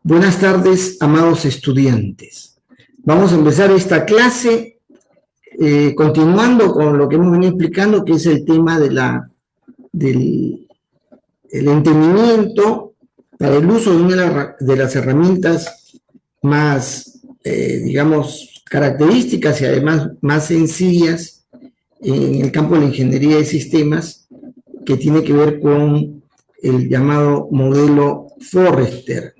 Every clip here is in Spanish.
Buenas tardes, amados estudiantes. Vamos a empezar esta clase continuando con lo que hemos venido explicando, que es el tema del entendimiento para el uso de una de las herramientas más, digamos, características y además más sencillas en el campo de la ingeniería de sistemas, que tiene que ver con el llamado modelo Forrester,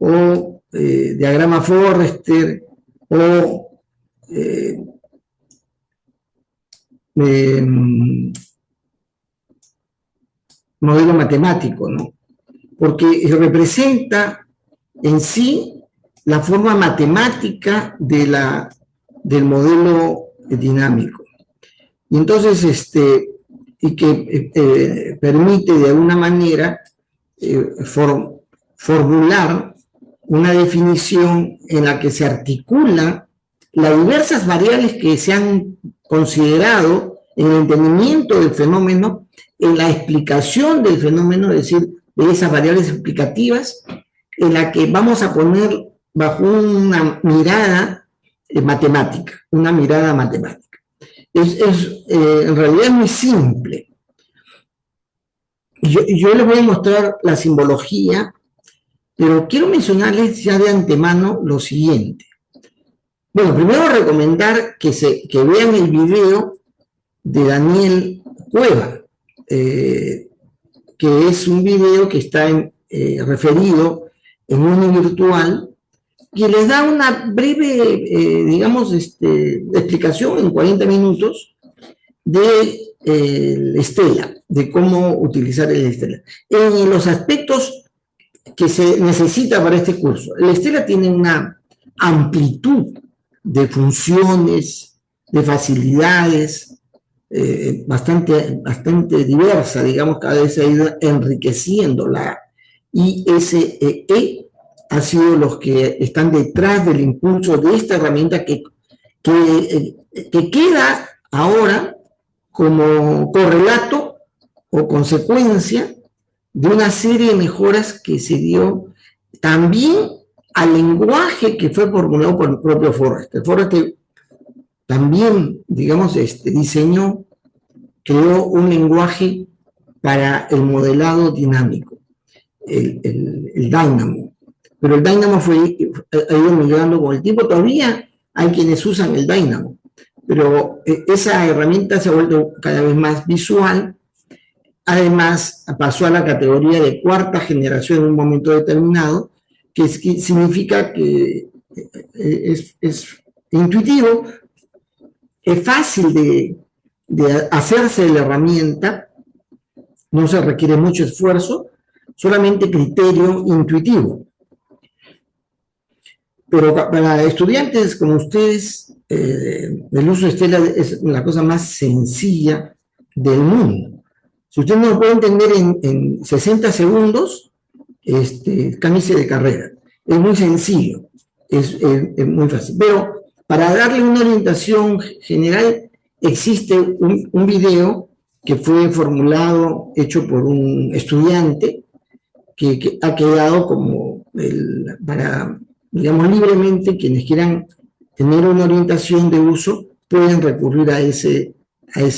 o diagrama Forrester, o modelo matemático, ¿no? Porque representa en sí la forma matemática del modelo dinámico. Y entonces, y que permite de alguna manera formular una definición en la que se articula las diversas variables que se han considerado en el entendimiento del fenómeno, en la explicación del fenómeno, es decir, de esas variables explicativas, en la que vamos a poner bajo una mirada matemática, una mirada matemática. En realidad es muy simple. Yo les voy a mostrar la simbología, pero quiero mencionarles ya de antemano lo siguiente. Bueno, primero recomendar que vean el video de Daniel Cueva, que es un video que está referido en Mundo Virtual, que les da una breve, digamos, explicación en 40 minutos de Stella, de cómo utilizar el Stella. En los aspectos que se necesita para este curso. El Stella tiene una amplitud de funciones, de facilidades, bastante diversa, digamos, cada vez se ha ido enriqueciendo. La ISEE ha sido los que están detrás del impulso de esta herramienta que queda ahora como correlato o consecuencia de una serie de mejoras que se dio también al lenguaje que fue formulado por el propio Forrester. Forrester también, digamos, diseñó, creó un lenguaje para el modelado dinámico, el Dynamo. Pero el Dynamo ha ido migrando con el tiempo. Todavía hay quienes usan el Dynamo, pero esa herramienta se ha vuelto cada vez más visual. Además, pasó a la categoría de cuarta generación en un momento determinado, que significa que es intuitivo, es fácil de hacerse de la herramienta, no se requiere mucho esfuerzo, solamente criterio intuitivo. Pero para estudiantes como ustedes, el uso de Stella es la cosa más sencilla del mundo. Si usted no lo puede entender en 60 segundos, cámbiese de carrera. Es muy sencillo, es muy fácil. Pero para darle una orientación general, existe un video que fue formulado, hecho por un estudiante, que ha quedado como para, digamos, libremente, quienes quieran tener una orientación de uso, pueden recurrir a ese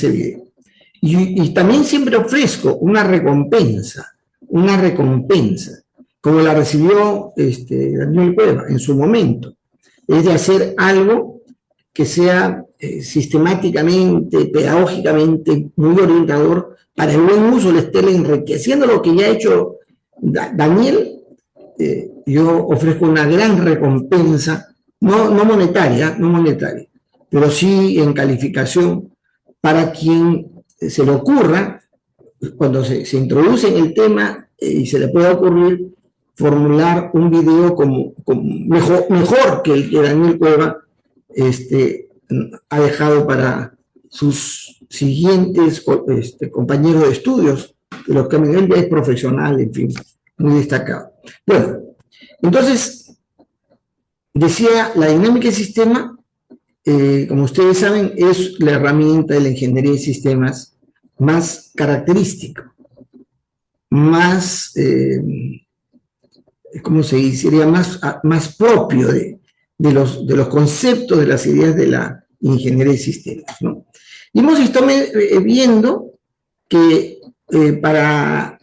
video. Y también siempre ofrezco una recompensa, como la recibió Daniel Cueva en su momento, es de hacer algo que sea sistemáticamente, pedagógicamente muy orientador para el buen uso del Stella, enriqueciendo lo que ya ha hecho Daniel. Yo ofrezco una gran recompensa, no monetaria, pero sí en calificación para quien se le ocurra, cuando se introduce en el tema y se le pueda ocurrir, formular un video mejor que el que Daniel Cueva ha dejado para sus siguientes compañeros de estudios, de los que él ya es profesional, en fin, muy destacado. Bueno, entonces, decía, la dinámica de sistema, como ustedes saben, es la herramienta de la ingeniería de sistemas más característica, más ¿cómo se diría? Más propio de los conceptos, de las ideas de la ingeniería de sistemas, ¿no? Y hemos estado viendo que para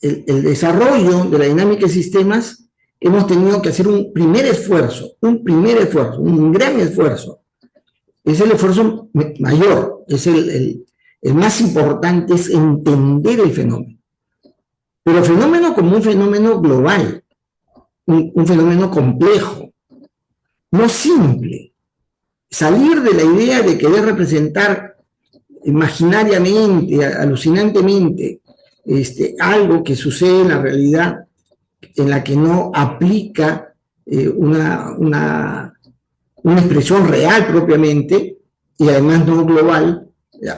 el desarrollo de la dinámica de sistemas hemos tenido que hacer un gran esfuerzo. Es el esfuerzo mayor, es el más importante, es entender el fenómeno. Pero el fenómeno como un fenómeno global, un fenómeno complejo, no simple. Salir de la idea de querer representar imaginariamente, alucinantemente, algo que sucede en la realidad, en la que no aplica una expresión real propiamente, y además no global,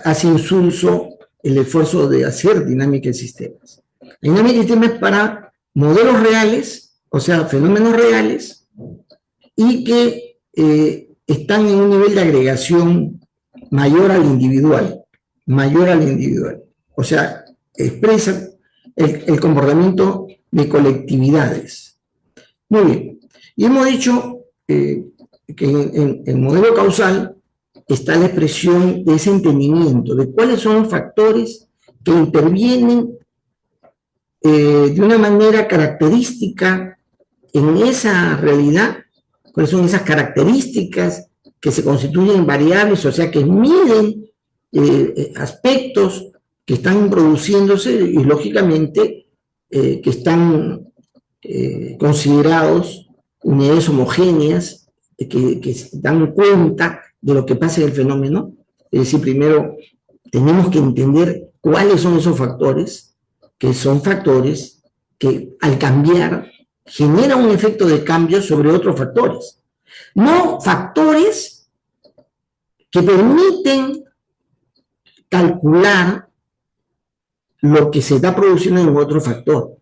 hace insulso el esfuerzo de hacer dinámica de sistemas. La dinámica de sistemas es para modelos reales, o sea, fenómenos reales, y que están en un nivel de agregación mayor al individual, o sea, expresan el comportamiento de colectividades. Muy bien, y hemos dicho que en el modelo causal está la expresión de ese entendimiento, de cuáles son los factores que intervienen de una manera característica en esa realidad, cuáles son esas características que se constituyen en variables, o sea, que miden aspectos que están produciéndose y lógicamente que están considerados unidades homogéneas que dan cuenta de lo que pasa en el fenómeno. Es decir, primero tenemos que entender cuáles son esos factores, que son factores que al cambiar generan un efecto de cambio sobre otros factores. No factores que permiten calcular lo que se está produciendo en otro factor.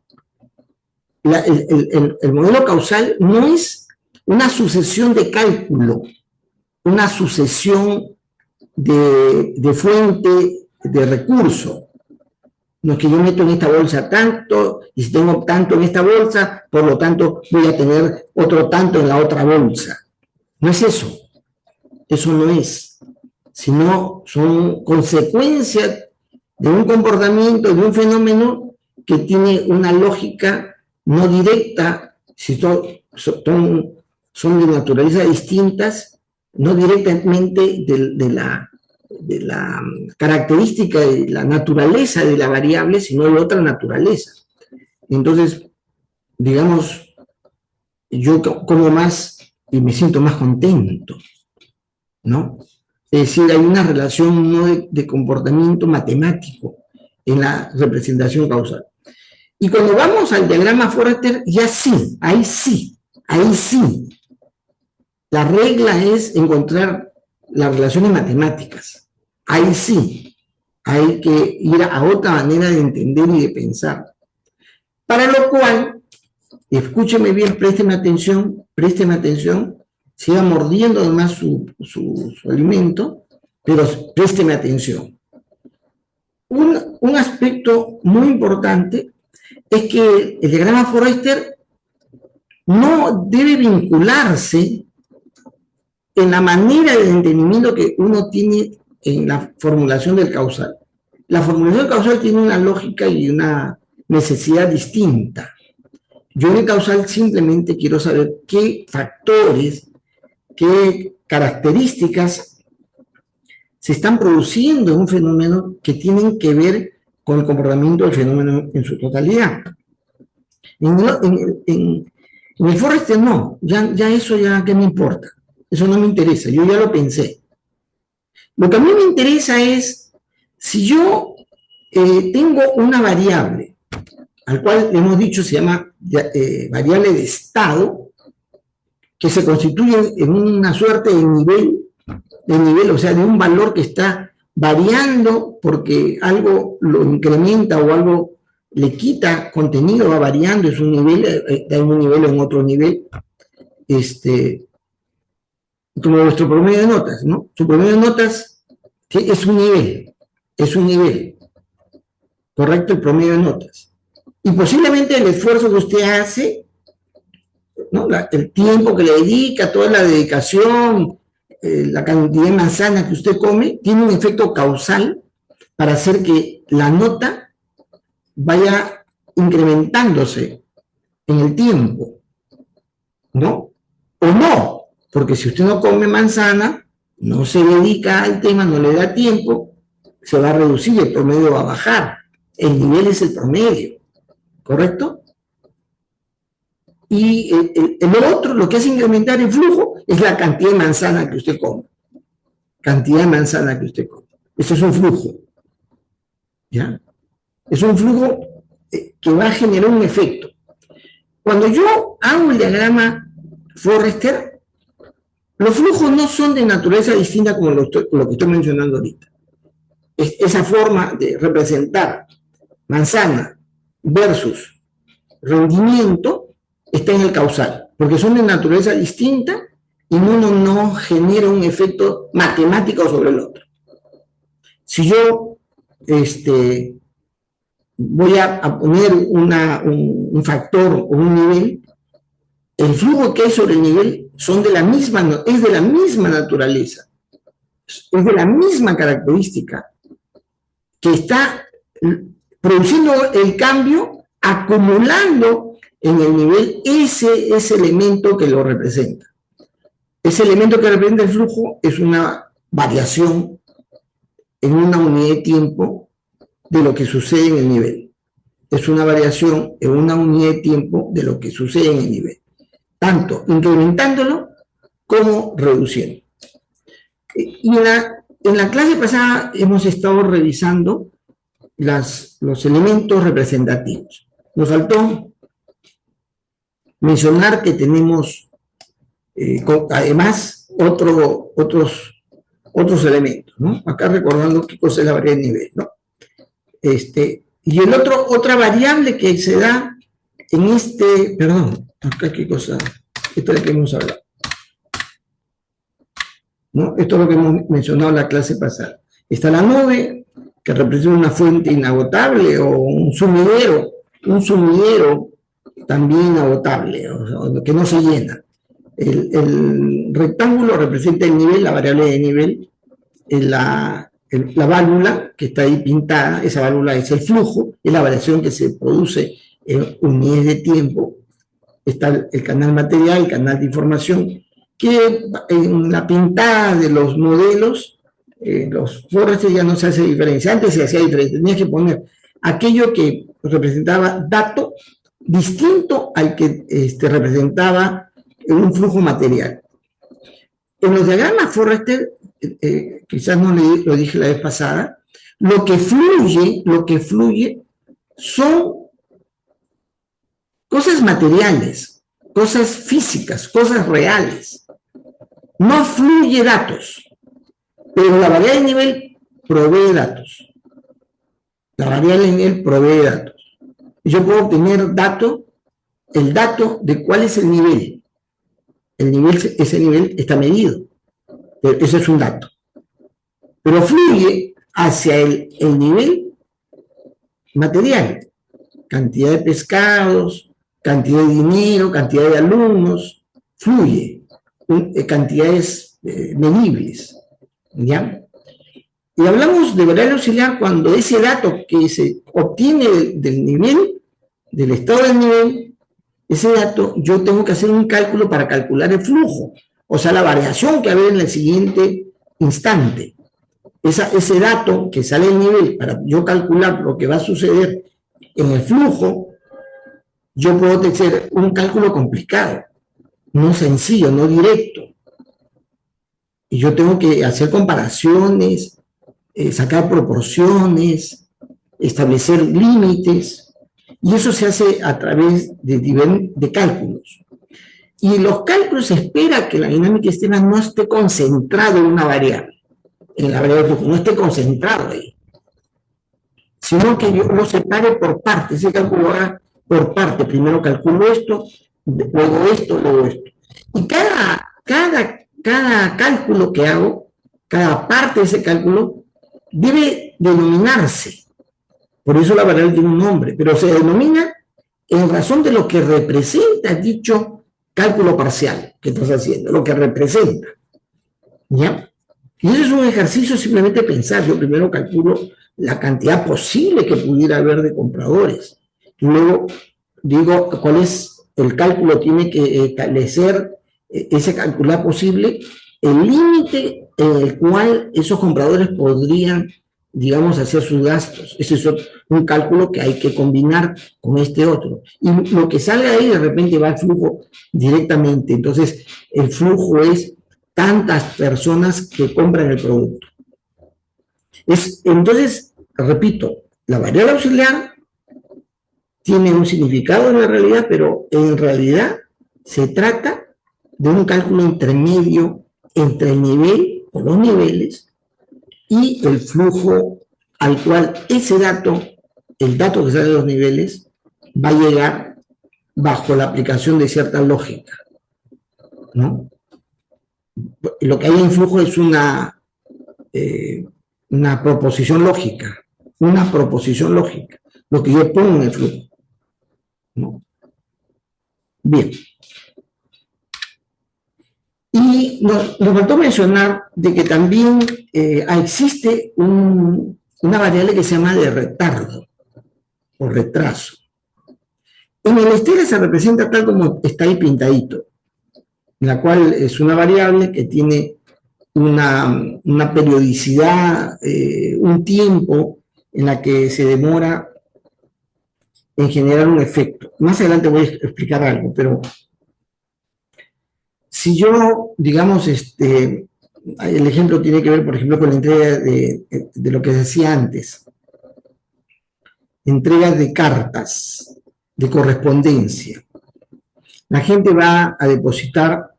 El modelo causal no es una sucesión de cálculo, una sucesión de fuente de recurso. No es que yo meto en esta bolsa tanto, y si tengo tanto en esta bolsa, por lo tanto voy a tener otro tanto en la otra bolsa. No es eso. Eso no es. Sino son consecuencias de un comportamiento, de un fenómeno que tiene una lógica no directa, si son de naturaleza distintas, no directamente de la característica de la naturaleza de la variable, sino de otra naturaleza. Entonces, digamos, yo como más y me siento más contento, ¿no? Es decir, hay una relación no de comportamiento matemático en la representación causal. Y cuando vamos al diagrama Forrester, ya sí, ahí sí. La regla es encontrar las relaciones matemáticas. Ahí sí, hay que ir a otra manera de entender y de pensar. Para lo cual, escúcheme bien, présteme atención, siga mordiendo además su alimento, pero présteme atención. Un aspecto muy importante es que el diagrama Forrester no debe vincularse en la manera de entendimiento que uno tiene en la formulación del causal. La formulación causal tiene una lógica y una necesidad distinta. Yo en el causal simplemente quiero saber qué factores, qué características se están produciendo en un fenómeno que tienen que ver con el comportamiento del fenómeno en su totalidad. En el Forrester no, ya eso ya ¿qué me importa? Eso no me interesa, yo ya lo pensé. Lo que a mí me interesa es si yo tengo una variable, al cual hemos dicho se llama variable de estado, que se constituye en una suerte de nivel, o sea, de un valor que está variando porque algo lo incrementa o algo le quita contenido, va variando, es un nivel, de un nivel en otro nivel, como nuestro promedio de notas, ¿no? Su promedio de notas es un nivel, correcto, el promedio de notas. Y posiblemente el esfuerzo que usted hace ¿no? El tiempo que le dedica, toda la dedicación, la cantidad de manzanas que usted come, tiene un efecto causal para hacer que la nota vaya incrementándose en el tiempo, ¿no? O no, porque si usted no come manzana, no se dedica al tema, no le da tiempo, se va a reducir, el promedio va a bajar. El nivel es el promedio, ¿correcto? Y el otro, lo que hace incrementar el flujo, es la cantidad de manzana que usted come. Cantidad de manzana que usted come. Eso es un flujo, ¿ya? Es un flujo que va a generar un efecto. Cuando yo hago el diagrama Forrester, los flujos no son de naturaleza distinta como lo que estoy mencionando ahorita. Esa forma de representar manzana versus rendimiento está en el causal, porque son de naturaleza distinta y uno no genera un efecto matemático sobre el otro. Si yo voy a poner un factor o un nivel, el flujo que hay sobre el nivel es de la misma naturaleza, es de la misma característica, que está produciendo el cambio, acumulando en el nivel ese elemento que lo representa. Ese elemento que representa el flujo es una variación en una unidad de tiempo de lo que sucede en el nivel. Es una variación en una unidad de tiempo de lo que sucede en el nivel, tanto incrementándolo como reduciendo. Y en la clase pasada hemos estado revisando los elementos representativos. Nos faltó mencionar que tenemos además otros elementos, ¿no? Acá recordando qué cosa es la variable de nivel, ¿no? Y otra variable que se da en perdón, acá qué cosa, esto es lo que hemos hablado, ¿no? Esto es lo que hemos mencionado en la clase pasada. Está la nube, que representa una fuente inagotable, o un sumidero también inagotable, o que no se llena. El rectángulo representa el nivel, la variable de nivel, la válvula que está ahí pintada, esa válvula es el flujo, es la variación que se produce en unidades de tiempo. Está el canal material, el canal de información, que en la pintada de los modelos, los Forrester ya no se hace diferencia. Antes se hacía diferencia, tenías que poner aquello que representaba dato distinto al que representaba un flujo material. En los diagramas Forrester, quizás no lo dije la vez pasada, lo que fluye son cosas materiales, cosas físicas, cosas reales. No fluye datos, pero la variable de nivel provee datos. La variable de nivel provee datos. Yo puedo obtener el dato de cuál es el nivel. Ese nivel está medido. Ese es un dato. Pero fluye hacia el nivel material. Cantidad de pescados, cantidad de dinero, cantidad de alumnos, fluye. Cantidades medibles. ¿Ya? Y hablamos de variable auxiliar cuando ese dato que se obtiene del nivel, del estado del nivel, ese dato yo tengo que hacer un cálculo para calcular el flujo, o sea, la variación que va a haber en el siguiente instante. Ese dato que sale del nivel, para yo calcular lo que va a suceder en el flujo, yo puedo hacer un cálculo complicado, no sencillo, no directo. Y yo tengo que hacer comparaciones, sacar proporciones, establecer límites, y eso se hace a través de cálculos. Y los cálculos se espera que la dinámica externa no esté concentrado en una variable, en la variable de flujo, no esté concentrado ahí, sino que yo lo separe por partes, ese cálculo haga por parte, primero calculo esto, luego esto, luego esto. Y cada cálculo que hago, cada parte de ese cálculo, debe denominarse. Por eso la variable tiene un nombre, pero se denomina en razón de lo que representa dicho cálculo parcial que estás haciendo, lo que representa, ¿ya? Y eso es un ejercicio simplemente pensar. Yo primero calculo la cantidad posible que pudiera haber de compradores. Y luego digo cuál es el cálculo, tiene que establecer ese calcular posible, el límite en el cual esos compradores podrían, digamos, hacer sus gastos. Ese es un cálculo que hay que combinar con este otro. Y lo que sale ahí de repente va al flujo directamente. Entonces, el flujo es tantas personas que compran el producto. Entonces, repito, la variable auxiliar tiene un significado en la realidad, pero en realidad se trata de un cálculo intermedio entre el nivel o los niveles y el flujo al cual ese dato, el dato que sale de los niveles, va a llegar bajo la aplicación de cierta lógica, ¿no? Lo que hay en flujo es una proposición lógica, lo que yo pongo en el flujo, ¿no? Bien. Y nos faltó mencionar de que también existe una variable que se llama de retardo o retraso. En el estilo se representa tal como está ahí pintadito, la cual es una variable que tiene una periodicidad, un tiempo en la que se demora en generar un efecto. Más adelante voy a explicar algo, pero si yo, digamos, el ejemplo tiene que ver, por ejemplo, con la entrega de lo que decía antes, entrega de cartas, de correspondencia. La gente va a depositaba,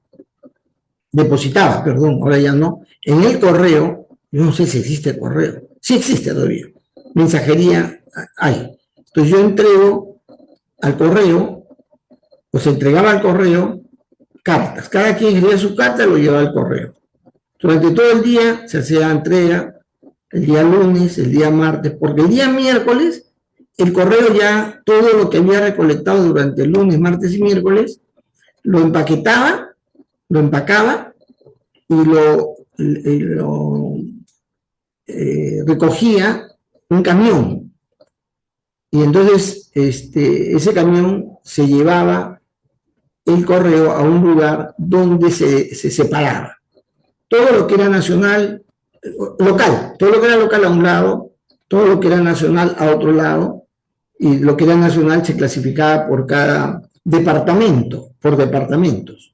perdón, ahora ya no, en el correo, yo no sé si existe correo, sí existe todavía, mensajería hay. Entonces yo entrego al correo, o se entregaba al correo, cartas. Cada quien escribía su carta y lo llevaba al correo. Durante todo el día se hacía entrega, el día lunes, el día martes, porque el día miércoles, el correo ya, todo lo que había recolectado durante el lunes, martes y miércoles, lo empaquetaba, lo empacaba y lo recogía un camión. Y entonces ese camión se llevaba el correo a un lugar donde se separaba. Todo lo que era nacional, local, todo lo que era local a un lado, todo lo que era nacional a otro lado, y lo que era nacional se clasificaba por cada departamento, por departamentos.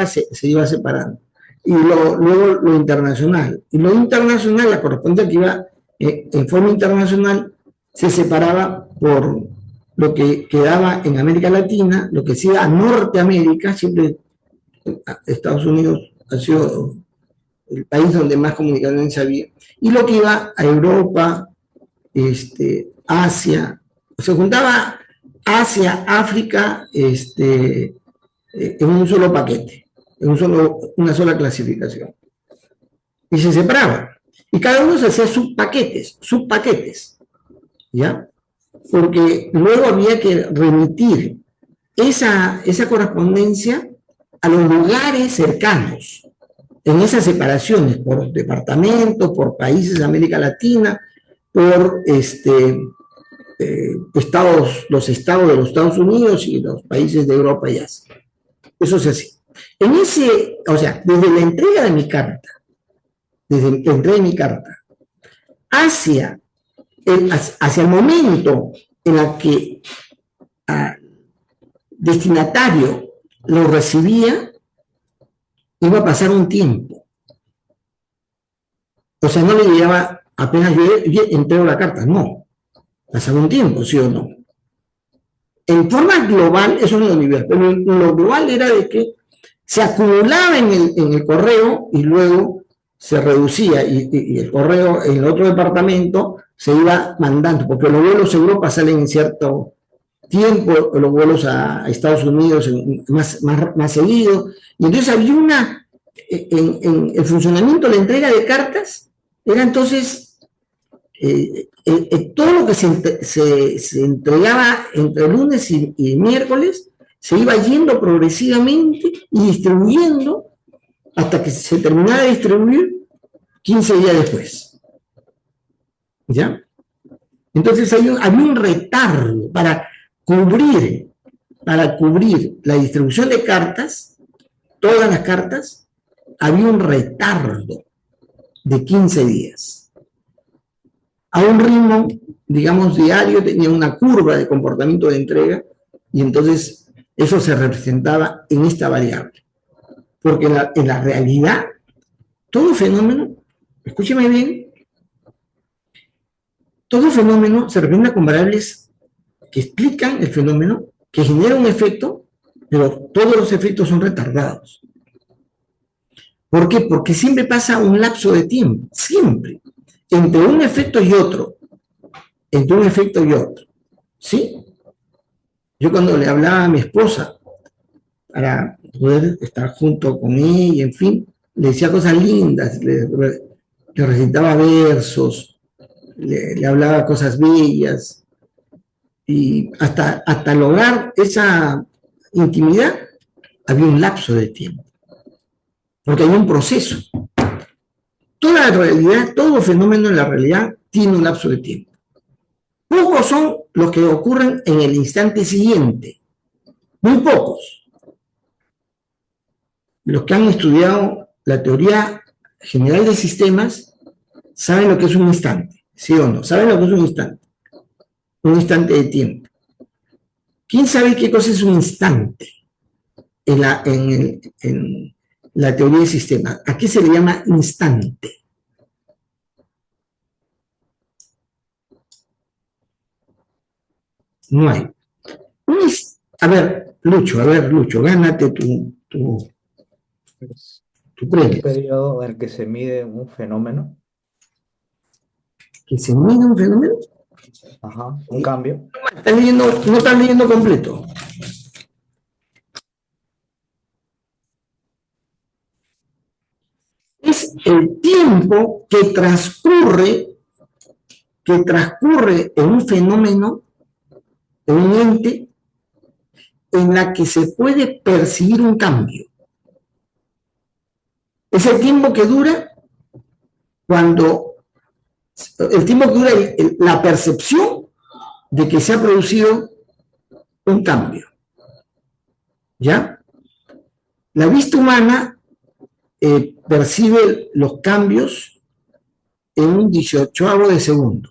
Se iba separando. Y luego lo internacional. Y lo internacional, la correspondencia que iba en forma internacional, se separaba por lo que quedaba en América Latina, lo que se iba a Norteamérica, siempre Estados Unidos ha sido el país donde más comunicaciones había, y lo que iba a Europa, Asia, se juntaba Asia, África, en un solo paquete, una sola clasificación. Y se separaba. Y cada uno se hacía subpaquetes, ¿ya? Porque luego había que remitir esa correspondencia a los lugares cercanos, en esas separaciones, por departamentos, por países de América Latina, por los estados de los Estados Unidos y los países de Europa y Asia. Eso es así. O sea, desde la entrega de mi carta, hacia el momento en el que destinatario lo recibía, iba a pasar un tiempo. O sea, no le llegaba apenas yo entrego la carta, no. Pasaba un tiempo, ¿sí o no? En forma global, eso no es lo nivel, pero lo global era de que se acumulaba en el correo y luego se reducía y el correo en el otro departamento se iba mandando, porque los vuelos a Europa salen en cierto tiempo, los vuelos a Estados Unidos más seguido, y entonces había en el funcionamiento de la entrega de cartas, era entonces todo lo que se entregaba entre lunes y miércoles se iba yendo progresivamente y distribuyendo hasta que se terminaba de distribuir 15 días después. ¿Ya? Entonces había un retardo para cubrir la distribución de cartas, todas las cartas, había un retardo de 15 días. A un ritmo, digamos, diario, tenía una curva de comportamiento de entrega, y entonces eso se representaba en esta variable. Porque en la realidad, todo fenómeno, escúcheme bien, todo fenómeno se representa con variables que explican el fenómeno, que genera un efecto, pero todos los efectos son retardados. ¿Por qué? Porque siempre pasa un lapso de tiempo, siempre, entre un efecto y otro, entre un efecto y otro, ¿sí? Yo cuando le hablaba a mi esposa, para poder estar junto con ella, en fin, le decía cosas lindas, le recitaba versos, le hablaba cosas bellas, y hasta lograr esa intimidad había un lapso de tiempo, porque hay un proceso. Toda la realidad, todo fenómeno en la realidad tiene un lapso de tiempo. Pocos son los que ocurren en el instante siguiente, muy pocos. Los que han estudiado la teoría general de sistemas saben lo que es un instante, ¿sí o no? Saben lo que es un instante de tiempo. ¿Quién sabe qué cosa es un instante en la teoría de sistemas? ¿A qué se le llama instante? No hay. A ver, Lucho, gánate tu Es un premio. periodo en el que se mide un fenómeno, Que se mide un fenómeno. ajá, un cambio. No están leyendo completo. Es el tiempo que transcurre en un fenómeno, en un ente, en la que se puede percibir un cambio. Es el tiempo que dura la percepción de que se ha producido un cambio. ¿Ya? La vista humana percibe los cambios en un 18avo de segundo,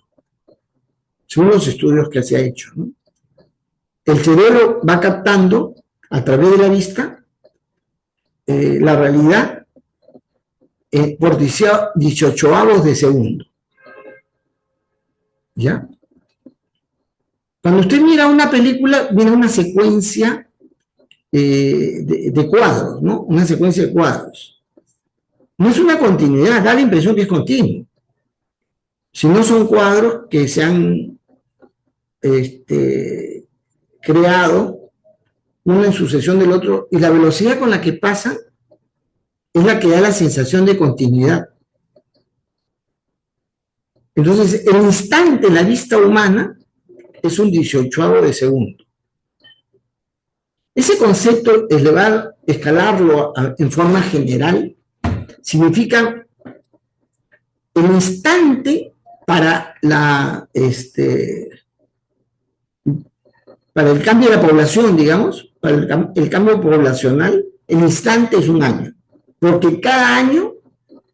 según los estudios que se ha hecho, ¿no? El cerebro va captando a través de la vista la realidad por 18avos de segundo. ¿Ya? Cuando usted mira una película, mira una secuencia de cuadros, ¿no? Una secuencia de cuadros. No es una continuidad, da la impresión que es continuo. Si no son cuadros que se han creado uno en sucesión del otro, y la velocidad con la que pasan es la que da la sensación de continuidad. Entonces, el instante en la vista humana es un 18avo de segundo. Ese concepto, escalarlo en forma general, significa el instante para el cambio de la población, digamos, para el cambio poblacional, el instante es un año, porque cada año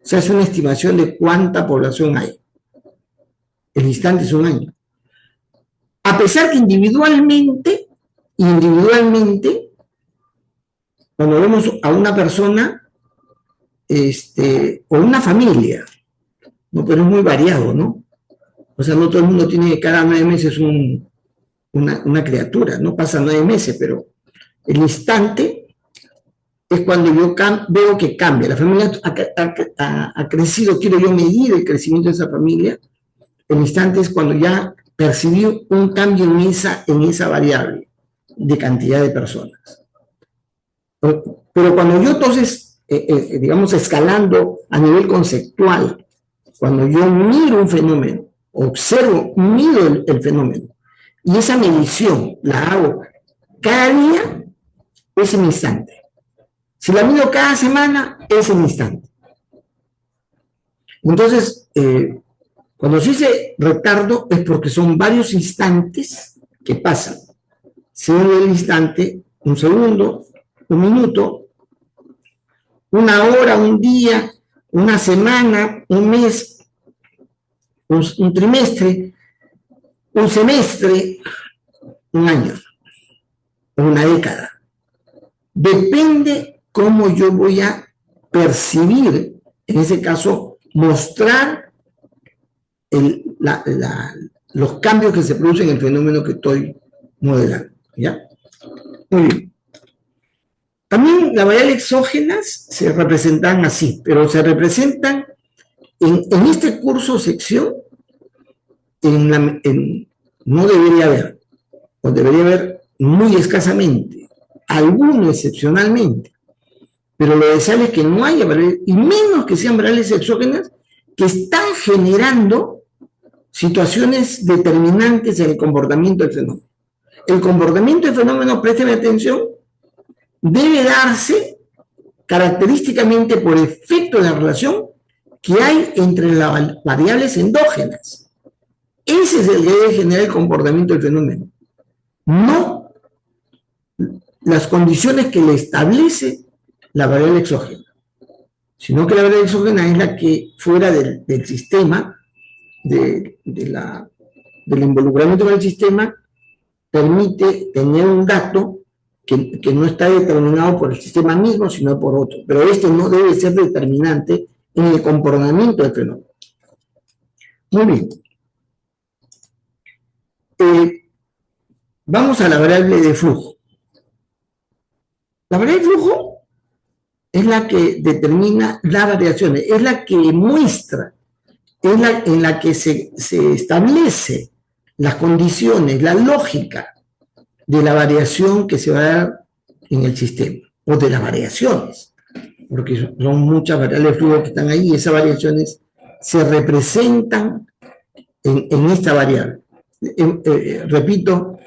se hace una estimación de cuánta población hay. El instante es un año. A pesar que individualmente, cuando vemos a una persona o una familia, ¿no? Pero es muy variado, ¿no? O sea, no todo el mundo tiene cada 9 meses una criatura, no pasa 9 meses, pero el instante es cuando yo veo que cambia. La familia ha crecido, quiero yo medir el crecimiento de esa familia. El instante es cuando ya percibí un cambio en esa variable de cantidad de personas. Pero cuando yo entonces, digamos, escalando a nivel conceptual, cuando yo miro un fenómeno, mido el fenómeno, y esa medición la hago cada día, es en instante. Si la mido cada semana, es en instante. Entonces, cuando se dice retardo es porque son varios instantes que pasan. Según el instante, un segundo, un minuto, una hora, un día, una semana, un mes, un trimestre, un semestre, un año, una década. Depende cómo yo voy a percibir, en ese caso, mostrar los cambios que se producen en el fenómeno que estoy modelando. ¿Ya? Muy bien. También las variables exógenas se representan así, pero se representan en este curso o sección, no debería haber, o debería haber muy escasamente, alguno excepcionalmente, pero lo deseable es que no haya variables, y menos que sean variables exógenas que están generando situaciones determinantes en el comportamiento del fenómeno. El comportamiento del fenómeno, présteme atención, debe darse característicamente por efecto de la relación que hay entre las variables endógenas. Ese es el que debe generar el comportamiento del fenómeno, no las condiciones que le establece la variable exógena, sino que la variable exógena es la que fuera del sistema, del involucramiento con el sistema, permite tener un dato que no está determinado por el sistema mismo, sino por otro. Pero este no debe ser determinante en el comportamiento del fenómeno. Muy bien. Vamos a la variable de flujo. La variable de flujo es la que determina las variaciones, es la que muestra, es en la que se establece las condiciones, la lógica de la variación que se va a dar en el sistema, o de las variaciones, porque son muchas variables de flujo que están ahí, y esas variaciones se representan en esta variable. Repito,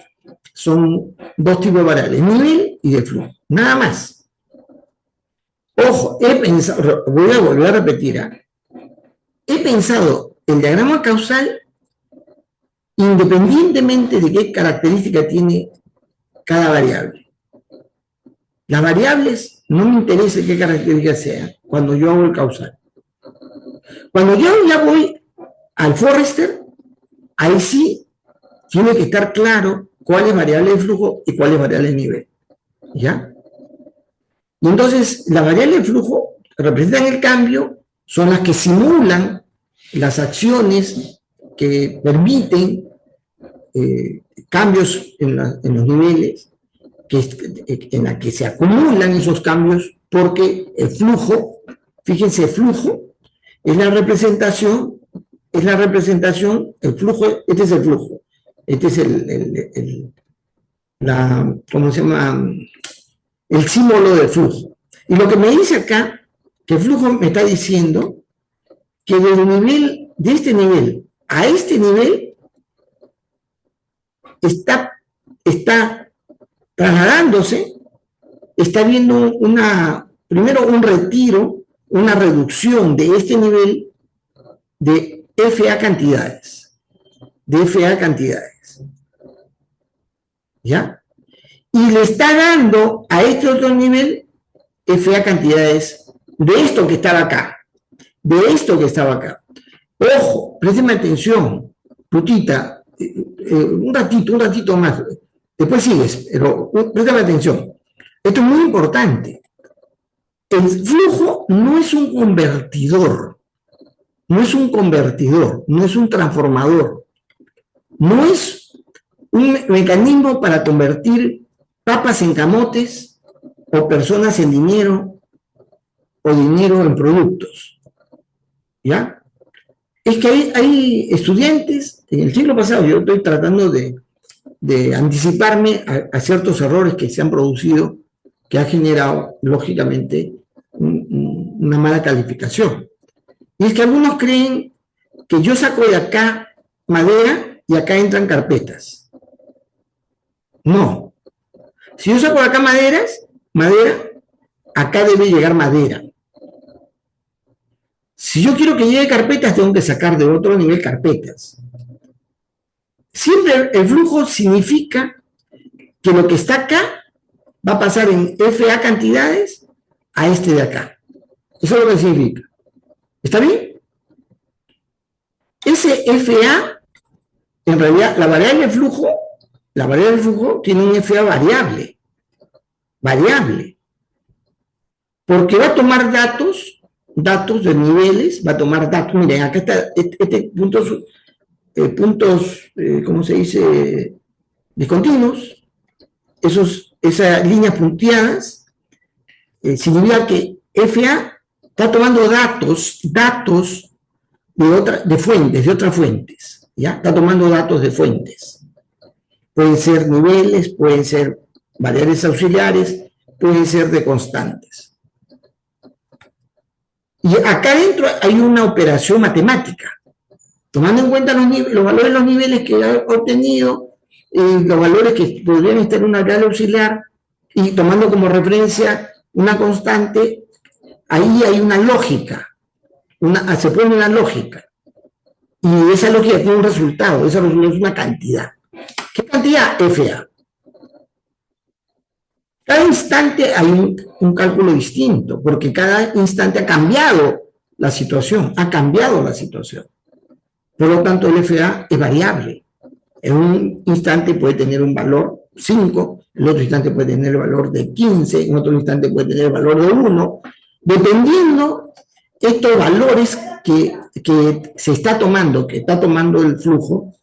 son dos tipos de variables, nivel y de flujo, nada más. Ojo, voy a volver a repetir, he pensado el diagrama causal independientemente de qué característica tiene cada variable. Las variables no me interesa qué características sean cuando yo hago el causal. Cuando yo ya voy al Forrester, ahí sí tiene que estar claro cuál es variable de flujo y cuál es variable de nivel. ¿Ya? Y entonces, las variables de flujo representan el cambio, son las que simulan las acciones que permiten cambios en los niveles, en la que se acumulan esos cambios, porque el flujo, fíjense, el flujo es la representación, el flujo, este es el flujo, este es ¿cómo se llama? El símbolo del flujo. Y lo que me dice acá, que el flujo me está diciendo que de este nivel a este nivel está trasladándose, está viendo primero un retiro, una reducción de este nivel de FA cantidades, ¿ya? Y le está dando a este otro nivel FA cantidades de esto que estaba acá, Ojo, présteme atención, Plutita, un ratito más, después sigues, pero préstame atención. Esto es muy importante. El flujo no es un convertidor, no es un transformador, no es un mecanismo para convertir papas en camotes o personas en dinero o dinero en productos. ¿Ya? Es que hay estudiantes, en el siglo pasado, yo estoy tratando de anticiparme a ciertos errores que se han producido, que han generado, lógicamente, una mala calificación. Y es que algunos creen que yo saco de acá madera y acá entran carpetas. No. Si yo saco de acá maderas, madera, acá debe llegar madera. Si yo quiero que llegue carpetas, tengo que sacar de otro nivel carpetas. Siempre el flujo significa que lo que está acá va a pasar en FA cantidades a este de acá. Eso es lo que significa. ¿Está bien? Ese FA, en realidad, la variable del flujo tiene un FA variable. Porque va a tomar datos de niveles, va a tomar datos. Miren, acá está este puntos, ¿cómo se dice? Discontinuos. Esas líneas punteadas, significa que FA está tomando datos de otras fuentes, ¿ya? Está tomando datos de fuentes. Pueden ser niveles, pueden ser variables auxiliares, pueden ser de constantes. Y acá adentro hay una operación matemática, tomando en cuenta los valores de los niveles que ha obtenido, los valores que podrían estar en una variable auxiliar, y tomando como referencia una constante, ahí hay una lógica, se pone una lógica, y esa lógica tiene un resultado, esa resultado es una cantidad. ¿Qué cantidad? FA. Cada instante hay un cálculo distinto, porque cada instante ha cambiado la situación. Por lo tanto, el FA es variable. En un instante puede tener un valor 5, en otro instante puede tener el valor de 15, en otro instante puede tener el valor de 1, dependiendo estos valores que está tomando el flujo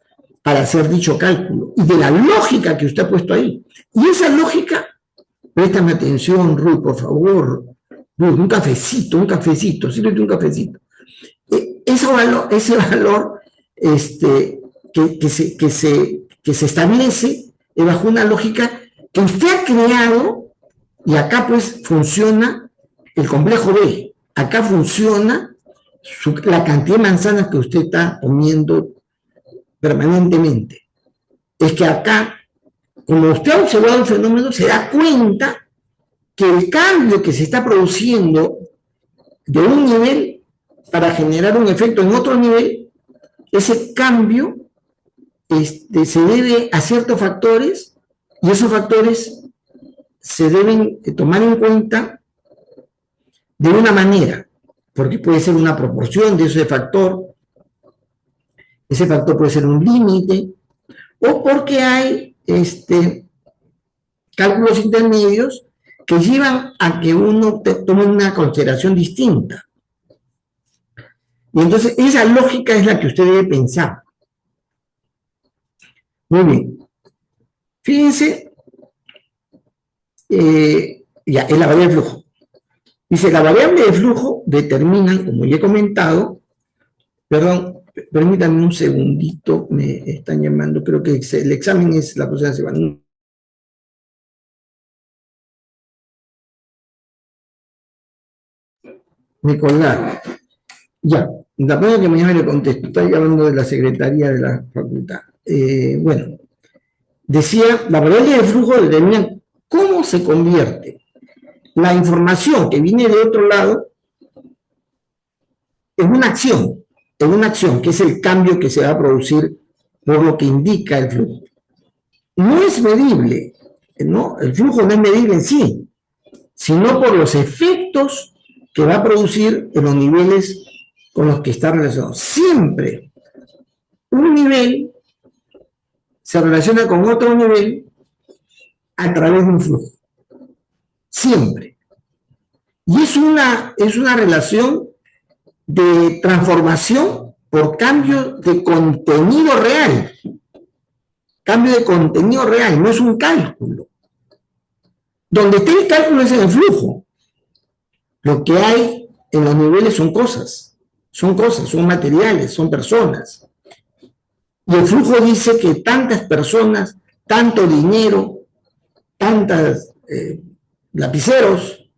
para hacer dicho cálculo, y de la lógica que usted ha puesto ahí. Y esa lógica, préstame atención, Ruth, por favor. Ruth, un cafecito, sírvete un cafecito. Ese valor que se establece bajo una lógica que usted ha creado, y acá pues funciona el complejo B, acá funciona la cantidad de manzanas que usted está comiendo permanentemente. Es que acá, como usted ha observado el fenómeno, se da cuenta que el cambio que se está produciendo de un nivel para generar un efecto en otro nivel, ese cambio se debe a ciertos factores, y esos factores se deben tomar en cuenta de una manera, porque puede ser una proporción de ese factor puede ser un límite, o porque hay cálculos intermedios que llevan a que uno tome una consideración distinta. Y entonces esa lógica es la que usted debe pensar. Muy bien. Fíjense, ya, es la variable de flujo. Dice, la variable de flujo determina, como ya he comentado, perdón, permítanme un segundito, me están llamando, creo que el examen es la próxima semana. Me colgaron. Ya, la próxima que mañana le contesto, está llamando de la secretaría de la facultad. Bueno, decía, la variable de flujo determina cómo se convierte la información que viene de otro lado en una acción, que es el cambio que se va a producir por lo que indica el flujo. No es medible, ¿no? El flujo no es medible en sí, sino por los efectos que va a producir en los niveles con los que está relacionado. Siempre un nivel se relaciona con otro nivel a través de un flujo. Siempre. Y es una relación de transformación por cambio de contenido real. Cambio de contenido real, no es un cálculo. Donde está el cálculo es en el flujo. Lo que hay en los niveles son cosas, son materiales, son personas. Y el flujo dice que tantas personas, tanto dinero, tantas lapiceros,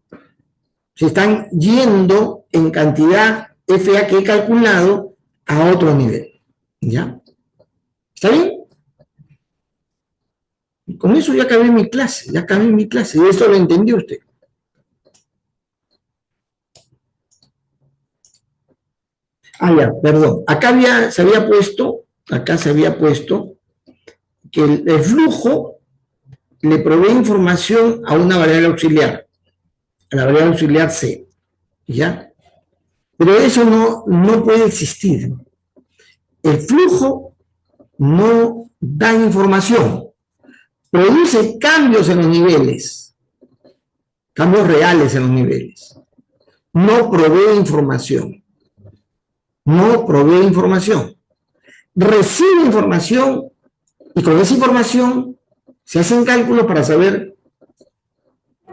se están yendo en cantidad FA que he calculado a otro nivel. ¿Ya? ¿Está bien? con eso ya acabé mi clase, y eso lo entendió usted. Ah, ya, perdón. Se había puesto que el flujo le provee información a una variable auxiliar, a la variable auxiliar C, ¿ya? Pero eso no puede existir. El flujo no da información, produce cambios en los niveles, cambios reales en los niveles. No provee información. Recibe información y con esa información se hacen cálculos para saber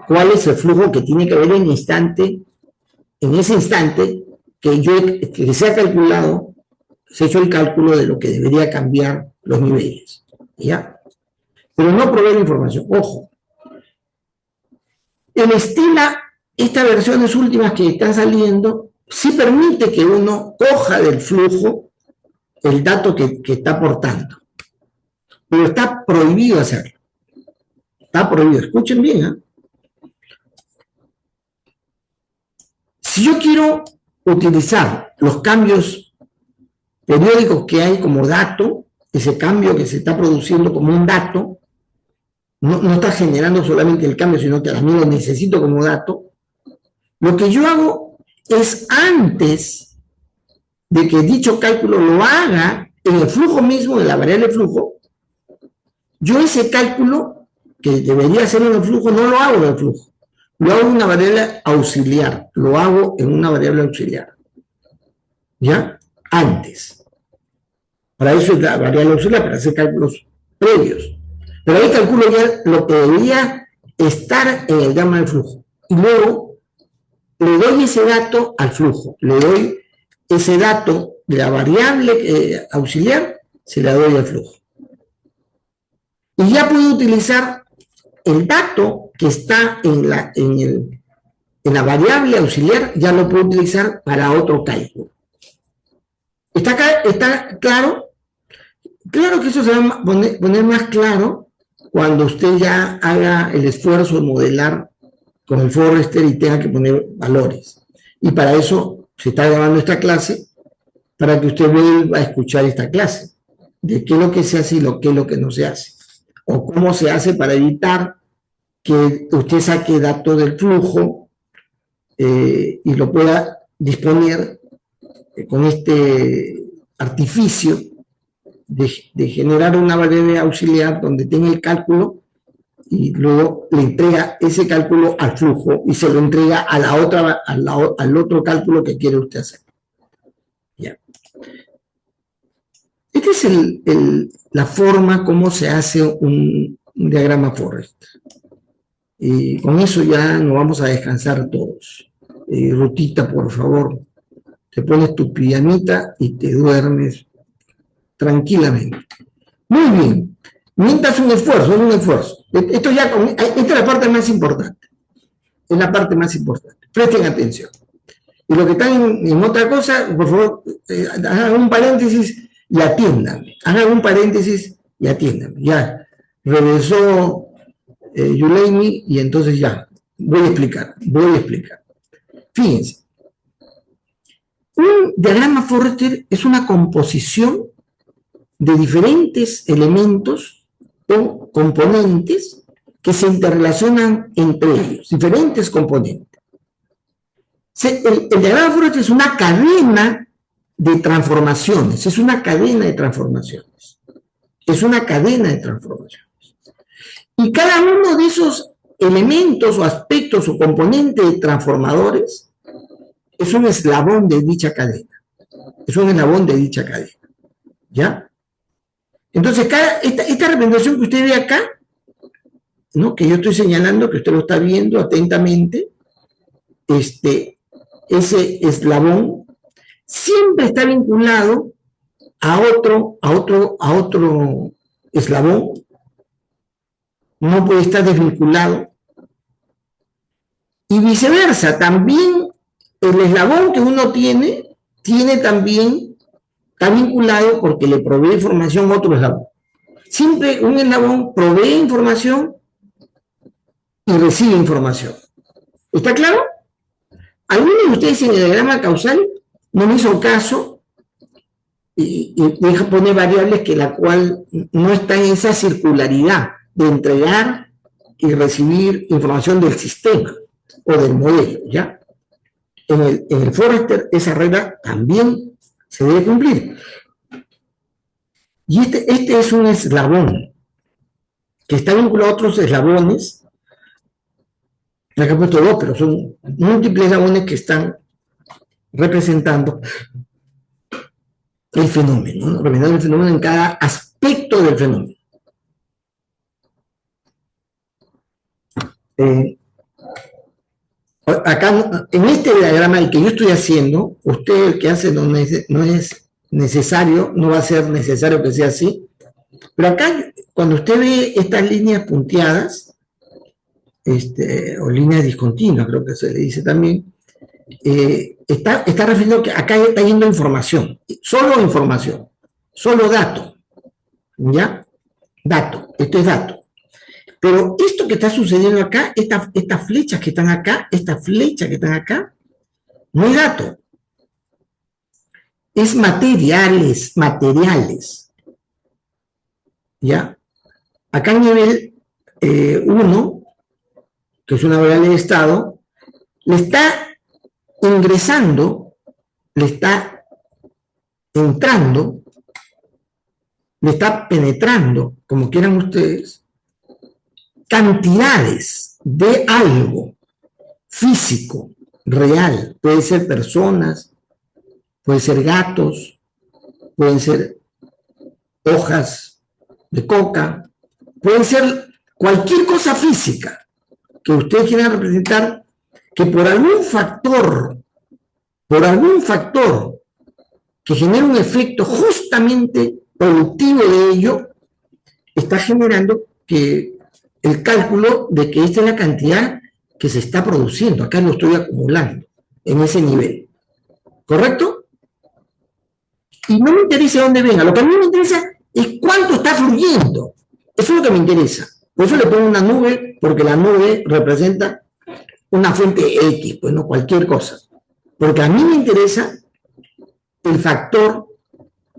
cuál es el flujo que tiene que haber en ese instante que se ha calculado, se ha hecho el cálculo de lo que debería cambiar los niveles, ¿ya? Pero no provee información. Ojo, el Stila, estas versiones últimas que están saliendo, sí permite que uno coja del flujo el dato que está aportando, pero está prohibido hacerlo. Está prohibido, escuchen bien, ¿eh? Si yo quiero utilizar los cambios periódicos que hay como dato, ese cambio que se está produciendo como un dato, no está generando solamente el cambio, sino que también lo necesito como dato, lo que yo hago es, antes de que dicho cálculo lo haga en el flujo mismo de la variable flujo, yo ese cálculo que debería hacer en el flujo no lo hago en el flujo, lo hago en una variable auxiliar, ¿ya? Antes. Para eso es la variable auxiliar, para hacer cálculos previos. Pero ahí calculo ya lo que debería estar en el gamma del flujo. Y luego le doy ese dato al flujo, le doy ese dato de la variable auxiliar, se la doy al flujo. Y ya puedo utilizar el dato que está en la variable auxiliar, ya lo puedo utilizar para otro cálculo. ¿Está claro? Claro que eso se va a poner más claro cuando usted ya haga el esfuerzo de modelar con el Forrester y tenga que poner valores. Y para eso se está grabando esta clase, para que usted vuelva a escuchar esta clase, de qué es lo que se hace y qué es lo que no se hace. O cómo se hace para evitar que usted saque datos del flujo y lo pueda disponer con este artificio de generar una variable auxiliar donde tenga el cálculo y luego le entrega ese cálculo al flujo y se lo entrega a al otro cálculo que quiere usted hacer. Ya. Esta es la forma como se hace un diagrama Forrester. Y con eso ya nos vamos a descansar todos. Rutita, por favor, te pones tu pijamita y te duermes tranquilamente. Muy bien. Mientras un esfuerzo, es un esfuerzo. Esta es la parte más importante. Es la parte más importante. Presten atención. Y lo que están en otra cosa, por favor, hagan un paréntesis y atiéndanme. Ya, regresó Yuleimi y entonces ya, voy a explicar. Fíjense. Un diagrama Forrester es una composición de diferentes elementos o componentes que se interrelacionan entre ellos, diferentes componentes. El diagrama Forrester es una cadena de transformaciones, Y cada uno de esos elementos o aspectos o componentes transformadores es un eslabón de dicha cadena. ¿Ya? Entonces, esta representación que usted ve acá, ¿no?, que yo estoy señalando, que usted lo está viendo atentamente, ese eslabón siempre está vinculado a otro eslabón, no puede estar desvinculado, y viceversa, también el eslabón que uno tiene también, está vinculado porque le provee información a otro eslabón. Siempre un eslabón provee información y recibe información. ¿Está claro? Algunos de ustedes en el diagrama causal no me hizo caso y deja poner variables que la cual no está en esa circularidad de entregar y recibir información del sistema o del modelo, ¿ya? En el Forester esa regla también se debe cumplir. Y este es un eslabón que está vinculado a otros eslabones. Acá he puesto dos, pero son múltiples eslabones que están representando el fenómeno, ¿no? Representando el fenómeno en cada aspecto del fenómeno. Acá, en este diagrama, el que yo estoy haciendo, usted el que hace no es necesario, no va a ser necesario que sea así, pero acá, cuando usted ve estas líneas punteadas, o líneas discontinuas, creo que se le dice también, está refiriendo que acá está yendo información, solo dato, ¿ya? Dato, esto es dato. Pero esto que está sucediendo acá, estas flechas que están acá, no es dato, es materiales, ¿ya? Acá en nivel 1, que es una variable de estado, le está ingresando, le está entrando, le está penetrando, como quieran ustedes, cantidades de algo físico, real. Puede ser personas, puede ser gatos, pueden ser hojas de coca, puede ser cualquier cosa física que ustedes quieran representar, que por algún factor que genera un efecto justamente productivo de ello, está generando que el cálculo de que esta es la cantidad que se está produciendo. Acá lo estoy acumulando en ese nivel. ¿Correcto? Y no me interesa dónde venga. Lo que a mí me interesa es cuánto está fluyendo. Eso es lo que me interesa. Por eso le pongo una nube, porque la nube representa una fuente X, pues no cualquier cosa. Porque a mí me interesa el factor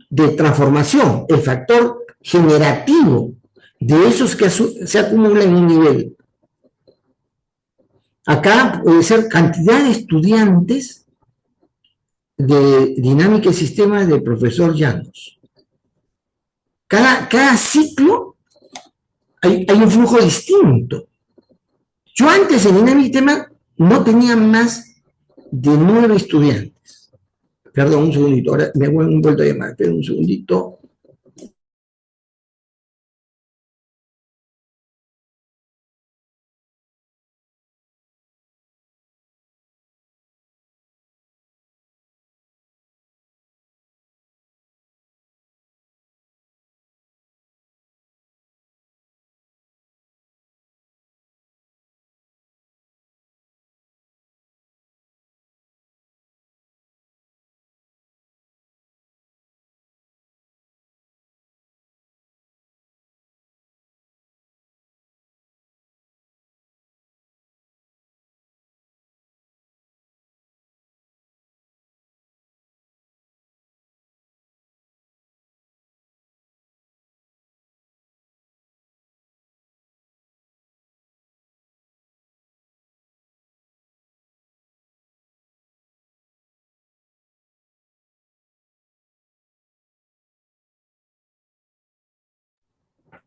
de transformación, el factor generativo de esos que se acumulan en un nivel. Acá puede ser cantidad de estudiantes de dinámica y sistemas del profesor Llanos. Cada ciclo hay un flujo distinto. Yo antes en dinámica y sistemas no tenía más de 9 estudiantes. Perdón, un segundito, ahora me voy un vuelto a llamar, espera un segundito.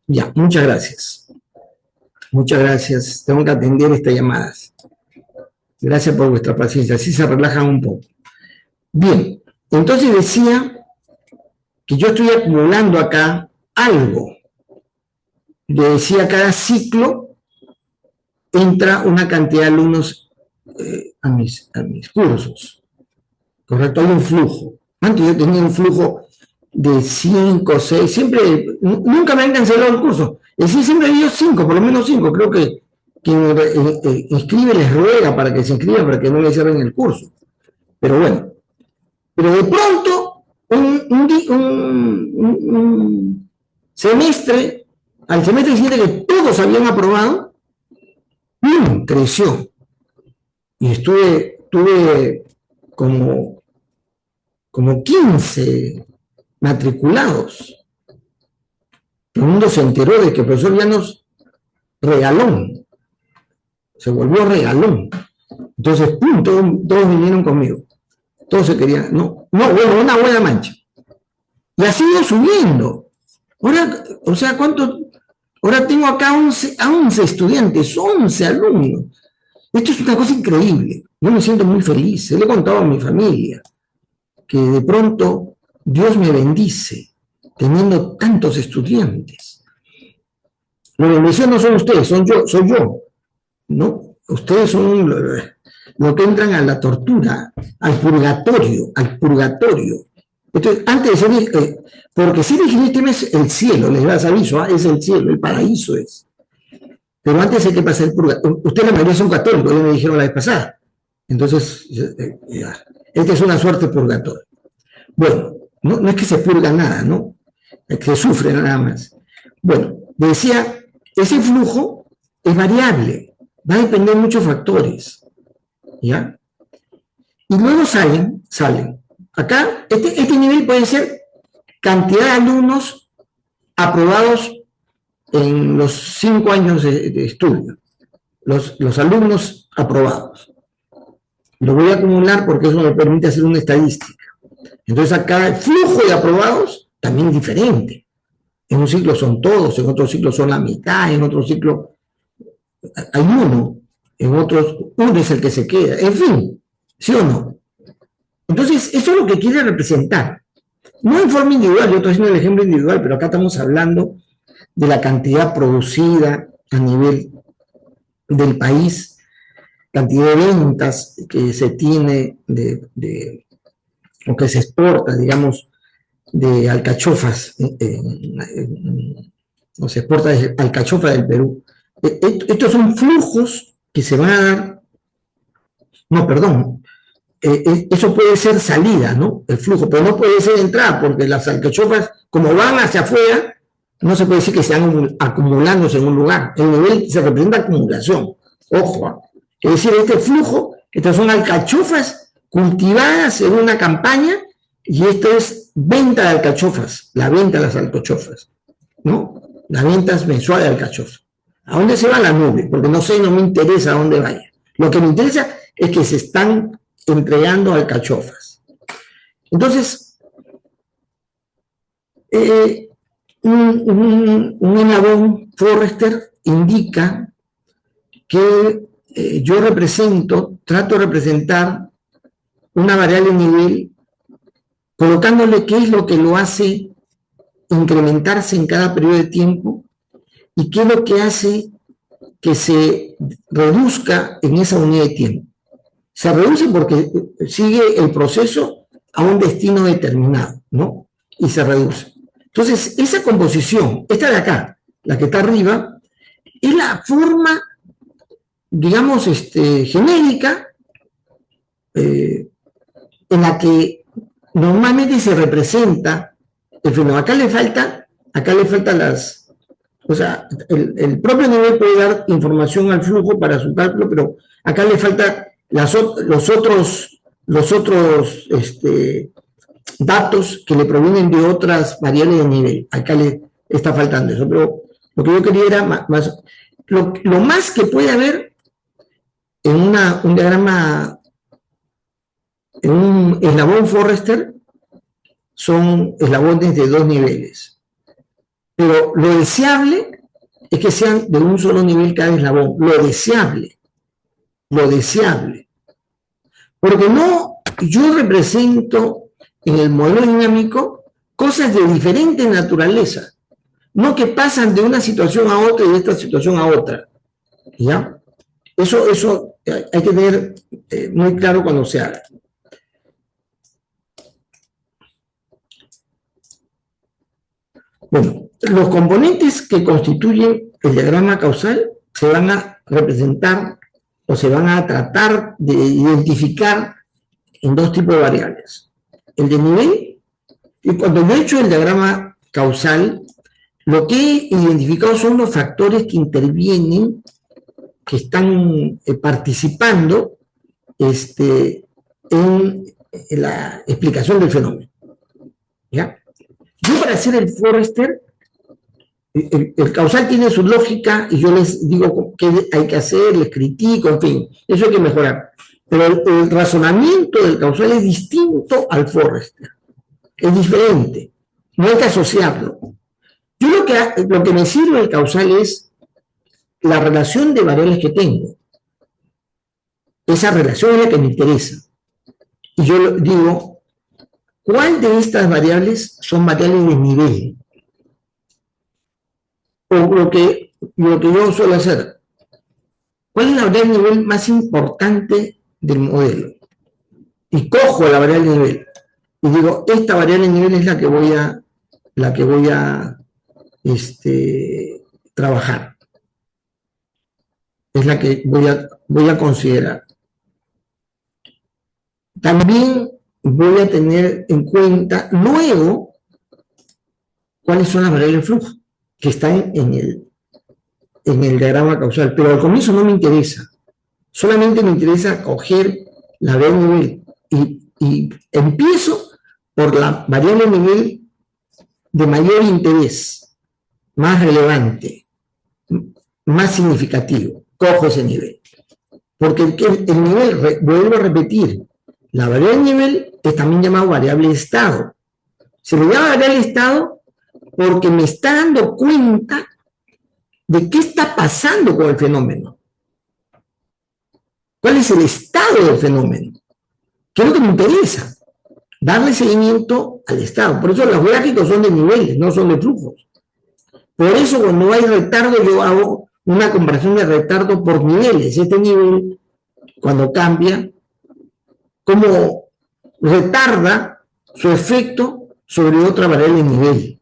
Ya, muchas gracias. Muchas gracias. Tengo que atender estas llamadas. Gracias por vuestra paciencia. Así se relajan un poco. Bien, entonces decía que yo estoy acumulando acá algo. Le decía, cada ciclo entra una cantidad de alumnos a mis cursos. ¿Correcto? Hay un flujo. Antes yo tenía un flujo de 5, 6, siempre, nunca me han cancelado el curso. Es decir, siempre he ido 5, por lo menos 5. Creo que quien inscribe les ruega para que se inscriban, para que no le cierren el curso. Pero bueno, pero de pronto al semestre siguiente que todos habían aprobado, creció. Y tuve como 15 matriculados. Todo el mundo se enteró de que el profesor Llanos regalón, se volvió regalón. Entonces, todos vinieron conmigo. Todos se querían, bueno, una buena mancha. Y ha sido subiendo. Ahora, o sea, ahora tengo acá 11 estudiantes, 11 alumnos. Esto es una cosa increíble. Yo me siento muy feliz. Le he contado a mi familia que de pronto Dios me bendice teniendo tantos estudiantes. Los bendecidos no son ustedes, soy yo, ¿no? Ustedes son lo que entran a la tortura, al purgatorio. Entonces, antes de decir, porque si dijiste es el cielo, les das aviso, es el cielo, el paraíso es. Pero antes hay que pasar el purgatorio. Ustedes la mayoría son católicos, ya me dijeron la vez pasada. Entonces, esta es una suerte purgatorio. Bueno, no es que se purga nada, ¿no? Es que se sufre nada más. Bueno, decía, ese flujo es variable, va a depender de muchos factores, ¿ya? Y luego salen. Acá, este nivel puede ser cantidad de alumnos aprobados en los 5 años de estudio, los alumnos aprobados. Lo voy a acumular porque eso me permite hacer una estadística. Entonces acá el flujo de aprobados también es diferente. En un ciclo son todos, en otro ciclo son la mitad, en otro ciclo hay uno, en otros uno es el que se queda. En fin, ¿sí o no? Entonces, eso es lo que quiere representar. No en forma individual, yo estoy haciendo el ejemplo individual, pero acá estamos hablando de la cantidad producida a nivel del país, cantidad de ventas que se tiene o que se exporta, digamos, de alcachofas, o se exporta de alcachofa del Perú. Estos son flujos que se van a dar, no, perdón, eso puede ser salida, ¿no? El flujo, pero no puede ser entrada, porque las alcachofas, como van hacia afuera, no se puede decir que se van acumulándose en un lugar. El nivel se representa acumulación. Ojo. Es decir, este flujo, estas son alcachofas cultivadas en una campaña, y esto es venta de alcachofas, la venta de las alcachofas, ¿no? La venta es mensual de alcachofas. ¿A dónde se va la nube? Porque no me interesa a dónde vaya. Lo que me interesa es que se están entregando alcachofas. Entonces, un eslabón Forrester indica que yo trato de representar una variable nivel, colocándole qué es lo que lo hace incrementarse en cada periodo de tiempo y qué es lo que hace que se reduzca en esa unidad de tiempo. Se reduce porque sigue el proceso a un destino determinado, ¿no? Y se reduce. Entonces, esa composición, esta de acá, la que está arriba, es la forma, digamos, genérica, en la que normalmente se representa el fenómeno. Acá le falta o sea, el propio nivel puede dar información al flujo para su cálculo, pero acá le falta los otros datos que le provienen de otras variables de nivel. Acá le está faltando eso, pero lo que yo quería era lo más que puede haber en un diagrama, en un eslabón Forrester, son eslabones de 2 niveles. Pero lo deseable es que sean de un solo nivel cada eslabón. Lo deseable. Porque yo represento en el modelo dinámico cosas de diferente naturaleza, no que pasan de una situación a otra y de esta situación a otra, ¿ya? Eso hay que tener muy claro cuando se haga. Bueno, los componentes que constituyen el diagrama causal se van a representar o se van a tratar de identificar en 2 tipos de variables. El de nivel, y cuando yo he hecho el diagrama causal, Lo que he identificado son los factores que intervienen, que están participando en la explicación del fenómeno. ¿Ya? Yo, para hacer el Forrester, el causal tiene su lógica y yo les digo qué hay que hacer, les critico, en fin, eso hay que mejorar. Pero el razonamiento del causal es distinto al Forrester, es diferente, no hay que asociarlo. Yo lo que me sirve el causal es la relación de variables que tengo. Esa relación es la que me interesa. Y yo digo, ¿cuál de estas variables son variables de nivel? O lo que yo suelo hacer, ¿cuál es la variable de nivel más importante del modelo? Y cojo la variable de nivel y digo, esta variable de nivel es la que voy a trabajar, es la que voy a considerar. También voy a tener en cuenta luego cuáles son las variables de flujo que están en el diagrama causal, pero al comienzo no me interesa, solamente me interesa coger la variable de nivel y empiezo por la variable de nivel de mayor interés, más relevante, más significativo, cojo ese nivel. Porque el nivel, vuelvo a repetir, la variable de nivel es también llamada variable de estado. Se le llama variable de estado porque me está dando cuenta de qué está pasando con el fenómeno. ¿Cuál es el estado del fenómeno? ¿Qué es lo que me interesa? Darle seguimiento al estado. Por eso los gráficos son de niveles, no son de flujos. Por eso cuando hay retardo yo hago una comparación de retardo por niveles. Este nivel, cuando cambia, cómo retarda su efecto sobre otra variable de nivel.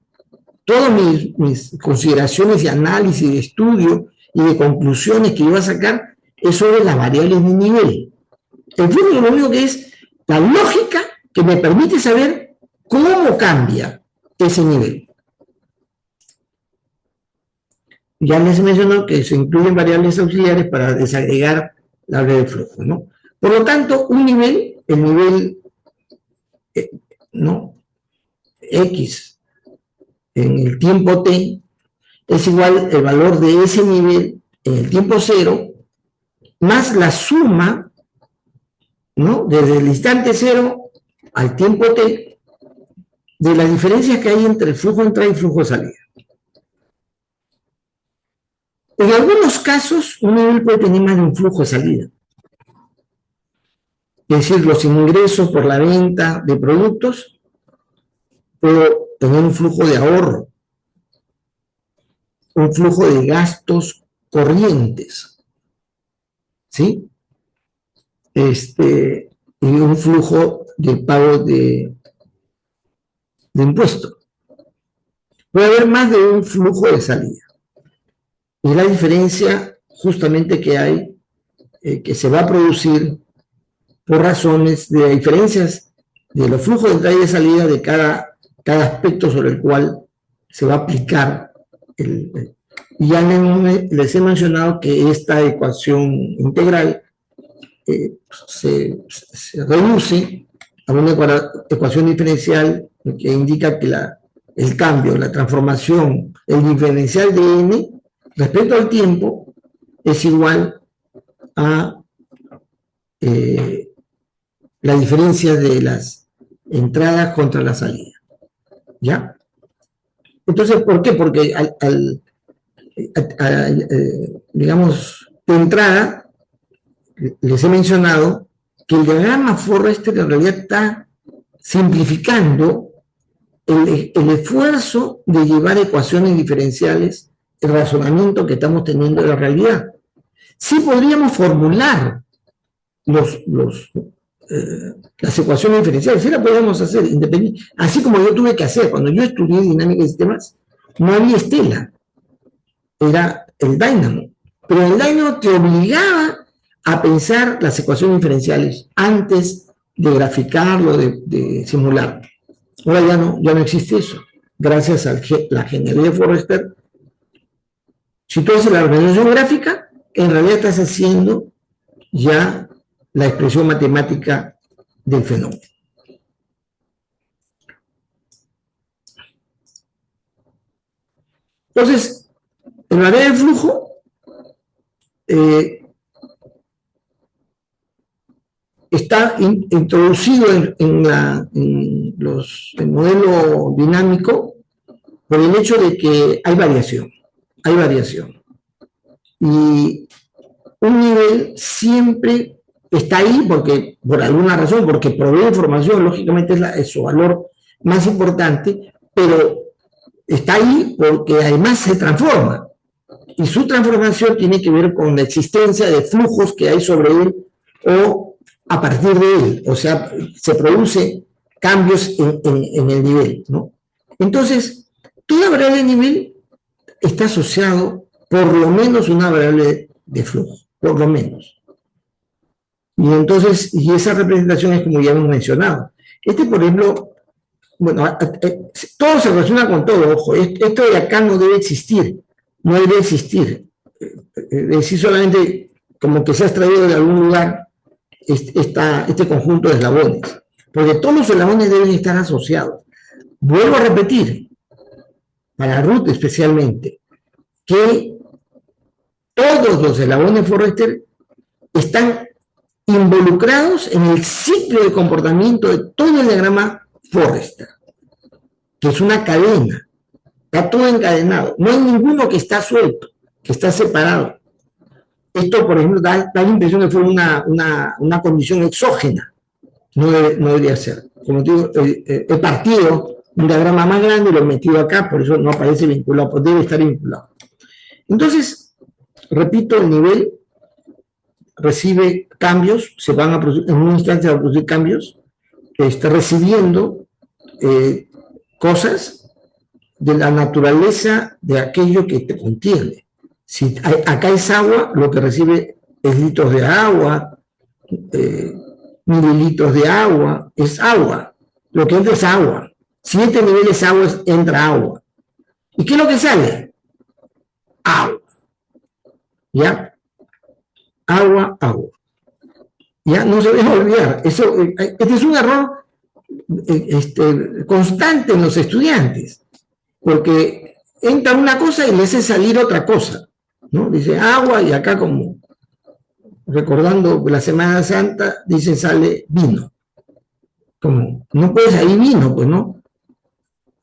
Todas mis consideraciones de análisis, de estudio y de conclusiones que yo voy a sacar es sobre las variables de nivel. El flujo lo único que es la lógica que me permite saber cómo cambia ese nivel. Ya les mencionó que se incluyen variables auxiliares para desagregar la variable de flujo, ¿no? Por lo tanto, un nivel, el nivel X en el tiempo t, es igual el valor de ese nivel en el tiempo cero, más la suma, ¿no?, desde el instante cero al tiempo t, de las diferencias que hay entre el flujo de entrada y flujo de salida. En algunos casos, un nivel puede tener más de un flujo de salida. Es decir, los ingresos por la venta de productos, puedo tener un flujo de ahorro, un flujo de gastos corrientes, ¿sí? Y un flujo de pago de impuestos. Puede haber más de un flujo de salida. Y la diferencia justamente que hay, que se va a producir por razones de diferencias de los flujos de entrada y de salida de cada aspecto sobre el cual se va a aplicar. Y ya les he mencionado que esta ecuación integral se reduce a una ecuación diferencial que indica que el cambio, la transformación, el diferencial de n respecto al tiempo es igual a la diferencia de las entradas contra la salida. ¿Ya? Entonces, ¿por qué? Porque digamos, de entrada, les he mencionado que el diagrama Forrester en realidad está simplificando el esfuerzo de llevar ecuaciones diferenciales, el razonamiento que estamos teniendo de la realidad. Sí podríamos formular las ecuaciones diferenciales, sí las podemos hacer, así como yo tuve que hacer. Cuando yo estudié dinámica de sistemas, no había Stella, era el Dynamo, pero el Dynamo te obligaba a pensar las ecuaciones diferenciales antes de graficarlo, de simularlo. Ahora ya no existe eso. gracias a la ingeniería de Forrester. Si tú haces la representación gráfica, en realidad estás haciendo ya la expresión matemática del fenómeno. Entonces, el variable de flujo está introducido en el modelo dinámico por el hecho de que hay variación. Y un nivel siempre está ahí porque, por alguna razón, porque provee información, lógicamente es su valor más importante, pero está ahí porque además se transforma. Y su transformación tiene que ver con la existencia de flujos que hay sobre él o a partir de él. O sea, se producen cambios en el nivel, ¿no? Entonces, toda variable de nivel está asociado por lo menos una variable de flujo, por lo menos. Y entonces, y esa representación es como ya hemos mencionado. Por ejemplo, bueno, todo se relaciona con todo, ojo, esto de acá no debe existir, no debe existir. Es decir, solamente como que se ha extraído de algún lugar este conjunto de eslabones, porque todos los eslabones deben estar asociados. Vuelvo a repetir, para Ruth especialmente, que todos los eslabones Forrester están involucrados en el ciclo de comportamiento de todo el diagrama Forrester, que es una cadena, está todo encadenado, no hay ninguno que está suelto, que está separado. Esto, por ejemplo, da la impresión que fue una condición exógena, no debería ser. Como te digo, he partido un diagrama más grande y lo he metido acá, por eso no aparece vinculado, pues debe estar vinculado. Entonces, repito, el nivel recibe cambios, se van a producir, en un instante se van a producir cambios, está recibiendo cosas de la naturaleza de aquello que te contiene. Si acá es agua, lo que recibe es litros de agua, mililitros de agua, es agua. Lo que entra es agua. Si este nivel es agua, entra agua. ¿Y qué es lo que sale? Agua. ¿Ya? Agua, agua. Ya no se debe olvidar. Este es un error constante en los estudiantes, porque entra una cosa y le hace salir otra cosa, ¿no? Dice agua y acá, como recordando la Semana Santa, dice sale vino. Como no puede salir vino, pues no.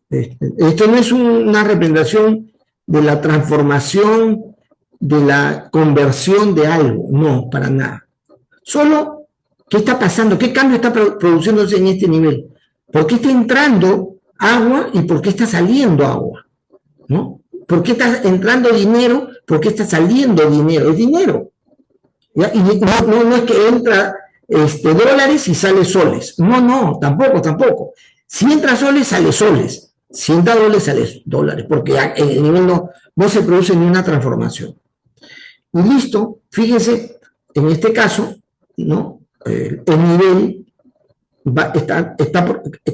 Esto no es una representación de la transformación, de la conversión de algo, no, para nada. Solo, ¿qué está pasando? ¿Qué cambio está produciéndose en este nivel? ¿Por qué está entrando agua y por qué está saliendo agua? ¿No? ¿Por qué está entrando dinero? ¿Por qué está saliendo dinero? Es dinero. ¿Ya? Y no es que entra dólares y sale soles. No, tampoco. Si entra soles, sale soles. Si entra dólares, sale dólares, porque en el nivel no se produce ni una transformación. Y listo, fíjense, en este caso, ¿no? El nivel está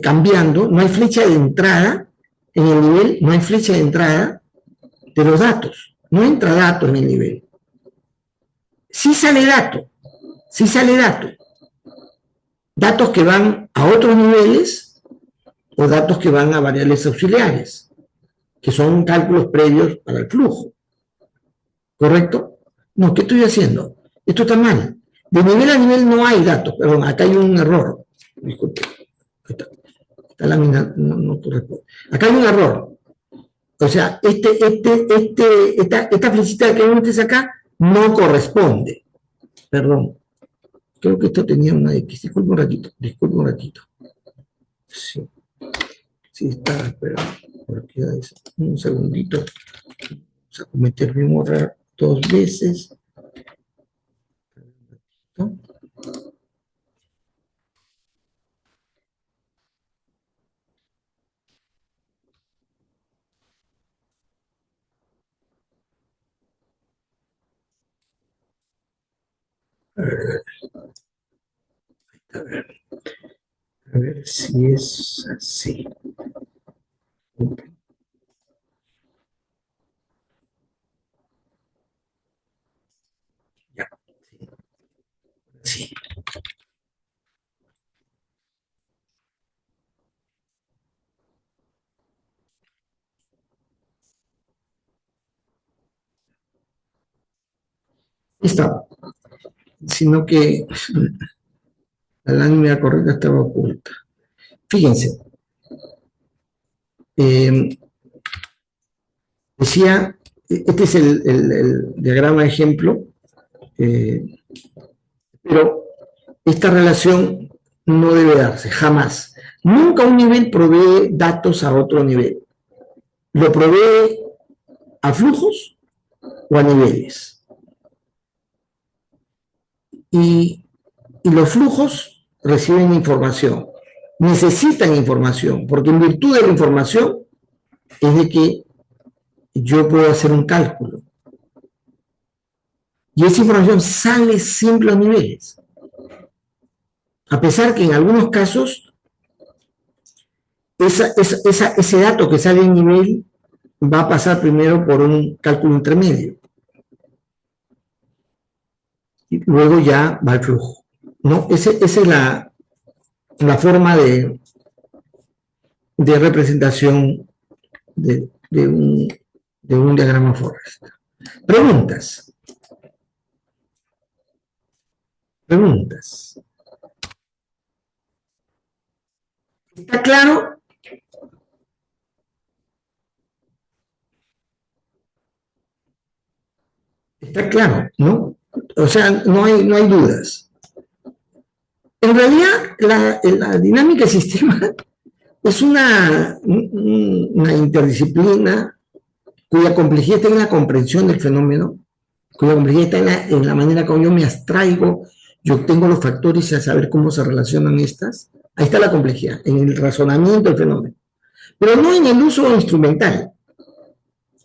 cambiando, no hay flecha de entrada, en el nivel no hay flecha de entrada de los datos, no entra dato en el nivel. Sí sale dato, datos que van a otros niveles o datos que van a variables auxiliares, que son cálculos previos para el flujo. ¿Correcto? No, ¿qué estoy haciendo? Esto está mal. De nivel a nivel no hay datos, perdón, acá hay un error. Disculpe. Esta lámina no corresponde. Acá hay un error. O sea, esta flechita que vemos acá no corresponde. Perdón. Creo que esto tenía una X. Disculpe un ratito. Sí. Sí, está, espera. Un segundito. Vamos a cometer el mismo error 2 veces. ¿No? A ver si es así. así. Estaba, sino que la lámina correcta estaba oculta. Fíjense, decía, este es el diagrama ejemplo, pero esta relación no debe darse, jamás. Nunca un nivel provee datos a otro nivel. Lo provee a flujos o a niveles. Y los flujos reciben información, necesitan información, porque en virtud de la información es de que yo puedo hacer un cálculo. Y esa información sale siempre a niveles. A pesar que en algunos casos ese dato que sale en nivel va a pasar primero por un cálculo intermedio. Y luego ya va el flujo. ¿No? Esa es la forma de representación de un diagrama Forrest. Preguntas. ¿Está claro? Está claro, ¿no? O sea, no hay dudas. En realidad, la dinámica de sistema es una interdisciplina cuya complejidad está en la comprensión del fenómeno, cuya complejidad está en la manera como yo me abstraigo y obtengo los factores y a saber cómo se relacionan estas. Ahí está la complejidad, en el razonamiento del fenómeno. Pero no en el uso instrumental.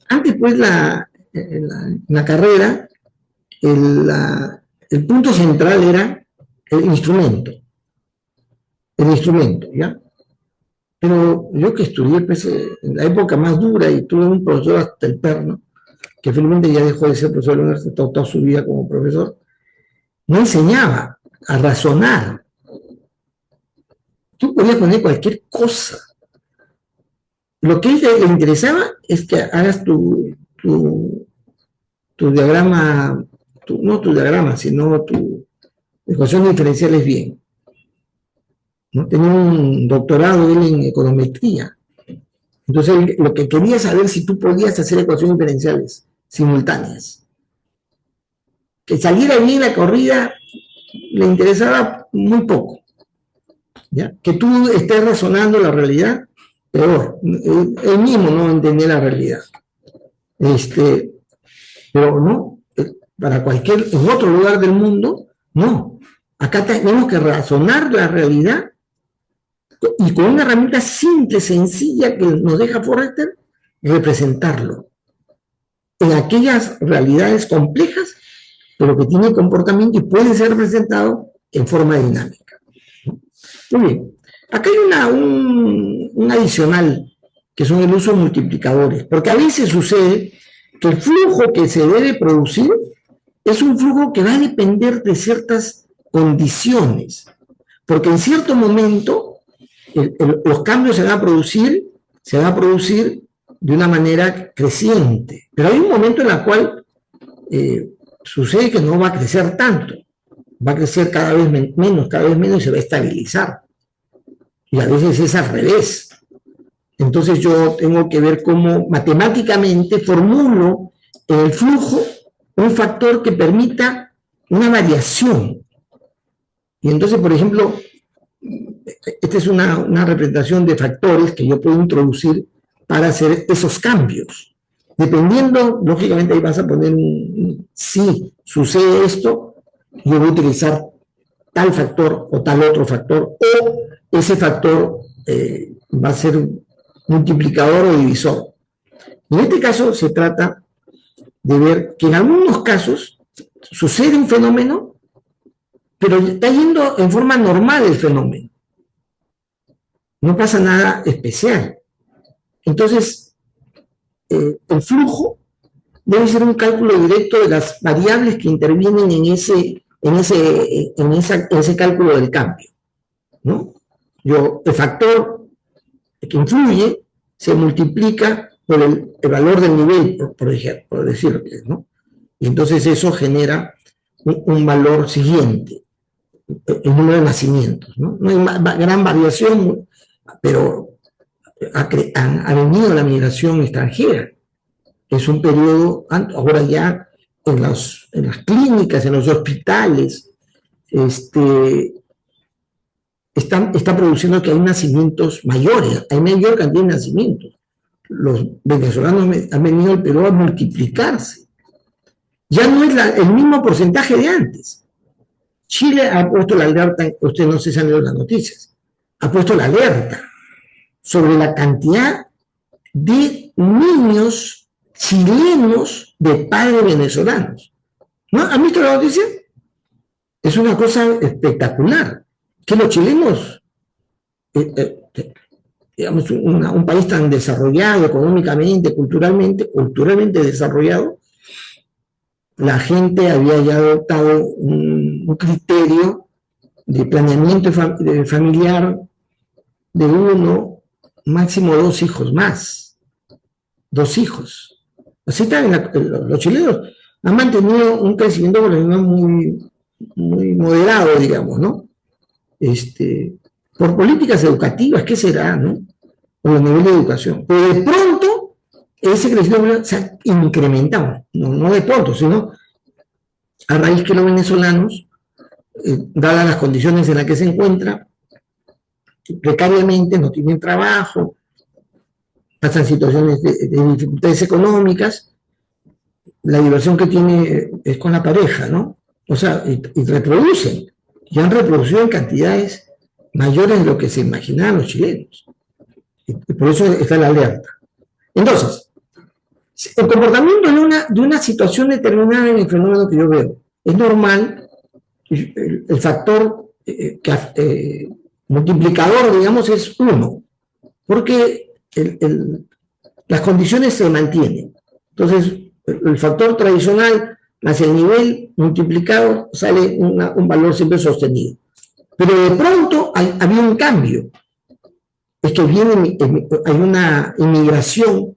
Antes, pues, en la carrera, el punto central era el instrumento. ¿Ya? Pero yo que estudié, pues, en la época más dura y tuve un profesor hasta el perno, que finalmente ya dejó de ser profesor de la universidad, toda su vida como profesor, no enseñaba a razonar. Tú podías poner cualquier cosa. Lo que a él le interesaba es que hagas tu diagrama, no tu diagrama, sino tu ecuación diferencial es bien. ¿No? Tenía un doctorado él en econometría. Entonces, lo que quería saber si tú podías hacer ecuaciones diferenciales simultáneas. Que saliera bien la corrida le interesaba muy poco. ¿Ya? Que tú estés razonando la realidad, peor. Él mismo no entendía la realidad. Pero no, para en otro lugar del mundo, no. Acá tenemos que razonar la realidad y con una herramienta simple, sencilla que nos deja Forrester, representarlo en aquellas realidades complejas, pero que tienen comportamiento y pueden ser representados en forma dinámica. Muy bien. Acá hay un adicional, que son el uso de multiplicadores, porque a veces sucede que el flujo que se debe producir es un flujo que va a depender de ciertas condiciones, porque en cierto momento los cambios se van a producir de una manera creciente, pero hay un momento en el cual sucede que no va a crecer tanto, va a crecer cada vez menos y se va a estabilizar, y a veces es al revés. Entonces yo tengo que ver cómo matemáticamente formulo en el flujo un factor que permita una variación. Y entonces, por ejemplo, esta es una representación de factores que yo puedo introducir para hacer esos cambios. Dependiendo, lógicamente ahí vas a poner si sucede esto, yo voy a utilizar tal factor o tal otro factor, o ese factor va a ser multiplicador o divisor. En este caso se trata de ver que en algunos casos sucede un fenómeno, pero está yendo en forma normal el fenómeno. No pasa nada especial. Entonces, el flujo debe ser un cálculo directo de las variables que intervienen en ese en ese cálculo del cambio, ¿no? El factor que influye se multiplica por el valor del nivel, por decirles, ¿no? Y entonces eso genera un valor siguiente, el número de nacimientos, ¿no? No hay gran variación, pero ha venido la migración extranjera. Es un periodo, ahora ya en las clínicas, en los hospitales, está produciendo que hay nacimientos mayores, hay mayor cantidad de nacimientos. Los venezolanos han venido al Perú a multiplicarse. Ya no es el mismo porcentaje de antes. Chile ha puesto la alerta, ustedes no sé si han leído las noticias, ha puesto la alerta sobre la cantidad de niños chilenos de padres venezolanos. ¿No? ¿Han visto la noticia? Es una cosa espectacular. Que los chilenos, digamos, un país tan desarrollado económicamente, culturalmente desarrollado, la gente había ya adoptado un criterio de planeamiento familiar de uno, máximo 2 hijos más. 2 hijos. Así están los chilenos. Han mantenido un crecimiento muy, muy moderado, digamos, ¿no? Por políticas educativas, ¿qué será, no? Por el nivel de educación. Pero de pronto, ese crecimiento se ha incrementado. No de pronto, sino a raíz que los venezolanos, dadas las condiciones en las que se encuentran, precariamente, no tienen trabajo, pasan situaciones de dificultades económicas, la diversión que tiene es con la pareja, ¿no? O sea, y reproducen, y han reproducido en cantidades mayores de lo que se imaginaban los chilenos. Y por eso está la alerta. Entonces, el comportamiento de una situación determinada en el fenómeno que yo veo es normal, el factor multiplicador, digamos, es 1, porque las condiciones se mantienen. Entonces, el factor tradicional más el nivel multiplicado sale un valor siempre sostenido. Pero de pronto había un cambio. Es que hay una inmigración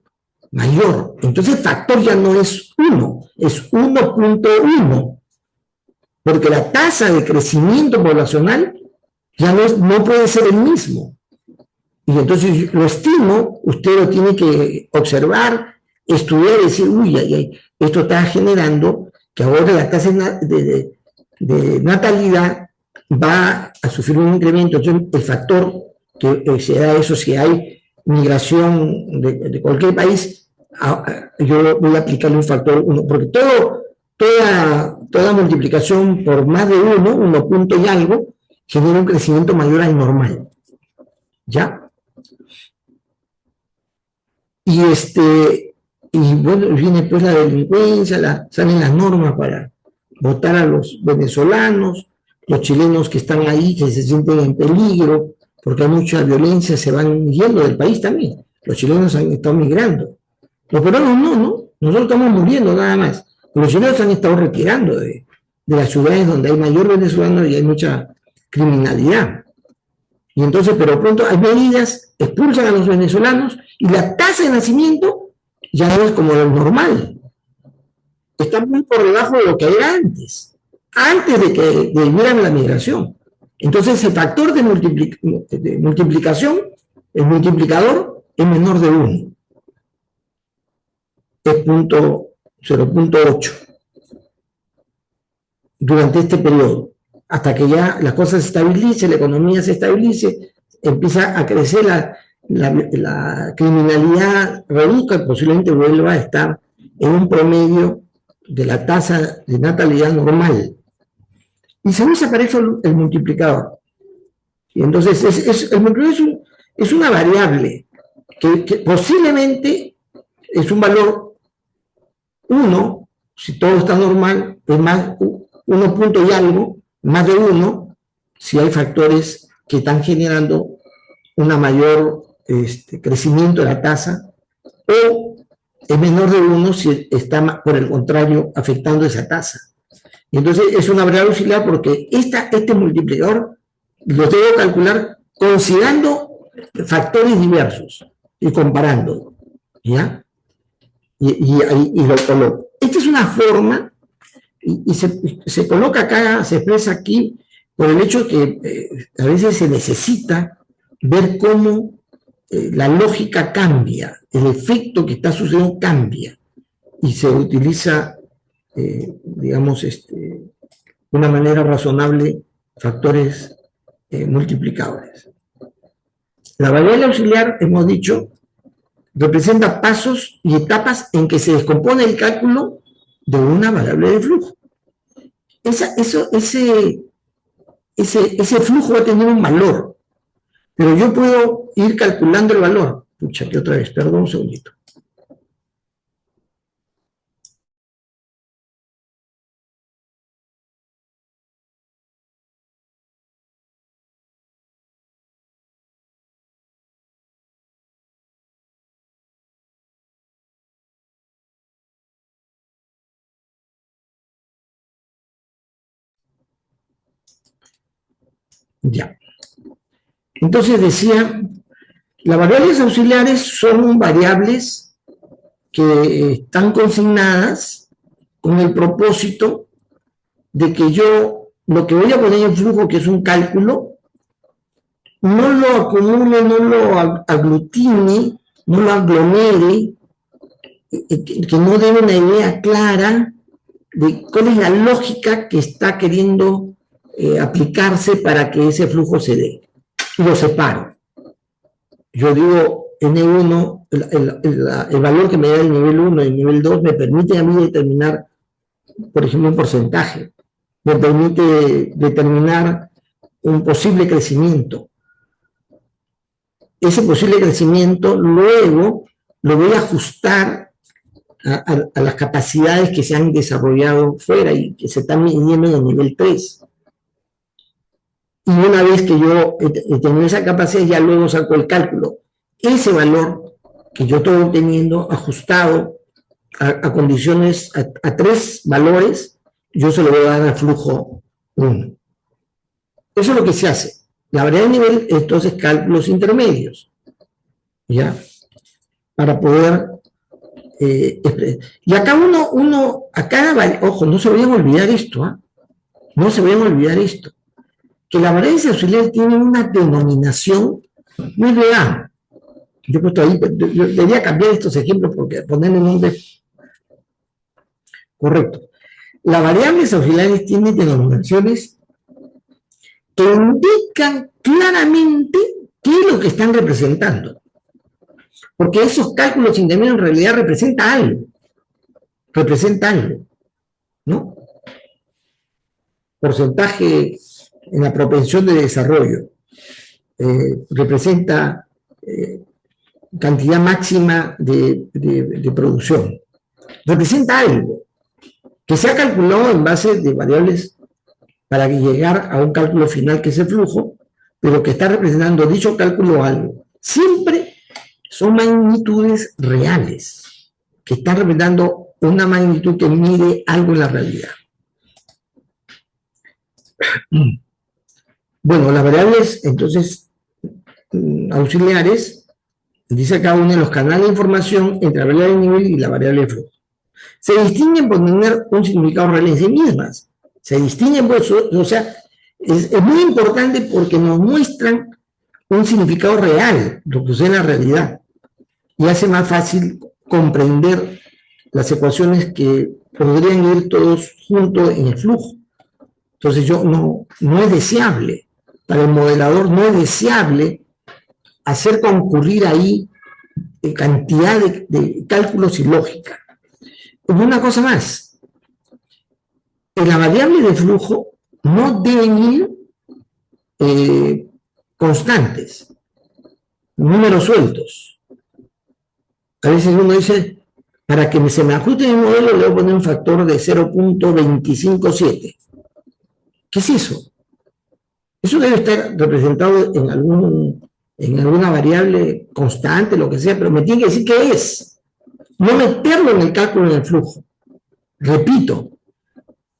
mayor. Entonces el factor ya no es 1, es 1.1. Porque la tasa de crecimiento poblacional ya no puede ser el mismo. Y entonces lo estimo, usted lo tiene que observar, estudiar y decir, uy, esto está generando que ahora la tasa de natalidad va a sufrir un incremento. Entonces, el factor que se da eso, si hay migración de cualquier país, yo voy a aplicarle un factor 1, porque toda multiplicación por más de 1 punto y algo, genera un crecimiento mayor al normal. ¿Ya? Y bueno, viene pues la delincuencia, salen las normas para votar a los venezolanos, los chilenos que están ahí, que se sienten en peligro, porque hay mucha violencia, se van yendo del país también. Los chilenos han estado migrando. Los peruanos no. Nosotros estamos muriendo nada más. Los chilenos han estado retirando de las ciudades donde hay mayor venezolano y hay mucha criminalidad. Y entonces, pero pronto hay medidas, expulsan a los venezolanos y la tasa de nacimiento ya no es como lo normal. Está muy por debajo de lo que era antes de que vivieran la migración. Entonces, el factor de multiplicación, el multiplicador, es menor de 1. Es 0.8 durante este periodo, hasta que ya las cosas se estabilicen, la economía se estabilice, empieza a crecer la criminalidad, reduzca y posiblemente vuelva a estar en un promedio de la tasa de natalidad normal. Y se usa para eso el multiplicador. Y entonces el multiplicador es una variable que posiblemente es un valor 1, si todo está normal, es más 1 punto y algo, más de 1, si hay factores que están generando una mayor crecimiento de la tasa, o es menor de 1 si está, por el contrario, afectando esa tasa. Y entonces es una variable auxiliar porque este multiplicador lo tengo que calcular considerando factores diversos y comparando, ¿ya? Y lo coloco. Esta es una forma, y se coloca acá, se expresa aquí, por el hecho de que a veces se necesita ver cómo la lógica cambia, el efecto que está sucediendo cambia, y se utiliza, digamos, de una manera razonable, factores multiplicadores. La variable auxiliar, hemos dicho, representa pasos y etapas en que se descompone el cálculo de una variable de flujo. Ese flujo va a tener un valor, pero yo puedo ir calculando el valor. Pucha, que otra vez, perdón un segundito. Ya. Entonces decía, las variables auxiliares son variables que están consignadas con el propósito de que yo lo que voy a poner en flujo, que es un cálculo, no lo acumule, no lo aglutine, no lo aglomere, que no dé una idea clara de cuál es la lógica que está queriendo aplicarse para que ese flujo se dé. Y lo separo. Yo digo, N1, el valor que me da el nivel 1 y el nivel 2 me permite a mí determinar, por ejemplo, un porcentaje, me permite determinar un posible crecimiento. Ese posible crecimiento luego lo voy a ajustar a las capacidades que se han desarrollado fuera y que se están midiendo en el nivel 3. Y una vez que yo he tenido esa capacidad, ya luego saco el cálculo. Ese valor que yo estoy obteniendo ajustado a condiciones, a 3 valores, yo se lo voy a dar al flujo 1. Eso es lo que se hace. La variable de nivel, entonces, cálculos intermedios, ¿ya? Para poder... y acá a cada... Ojo, no se vayan a olvidar esto, ¿ah? No se vayan a olvidar esto. Que la variable auxiliar tiene una denominación muy real. Yo he puesto ahí, yo debería cambiar estos ejemplos porque ponerle nombre correcto. Las variables auxiliares tienen denominaciones que indican claramente qué es lo que están representando. Porque esos cálculos intermedios en realidad representan algo, ¿no? Porcentaje en la propensión de desarrollo, representa cantidad máxima de producción, representa algo que se ha calculado en base de variables para llegar a un cálculo final que es el flujo, pero que está representando dicho cálculo algo. Siempre son magnitudes reales, que están representando una magnitud que mide algo en la realidad. Bueno, las variables, entonces, auxiliares, dice acá uno de los canales de información entre la variable de nivel y la variable de flujo. Se distinguen por tener un significado real en sí mismas. Se distinguen por eso, o sea, es muy importante porque nos muestran un significado real, lo que sucede en la realidad, y hace más fácil comprender las ecuaciones que podrían ir todos juntos en el flujo. Entonces no es deseable, para el modelador no es deseable hacer concurrir ahí cantidad de cálculos y lógica. Una cosa más, en la variable de flujo no deben ir constantes, números sueltos. A veces uno dice, para que se me ajuste mi modelo le voy a poner un factor de 0.257. ¿Qué es eso? Eso debe estar representado en alguna variable constante, lo que sea, pero me tiene que decir qué es. No meterlo en el cálculo del flujo. Repito,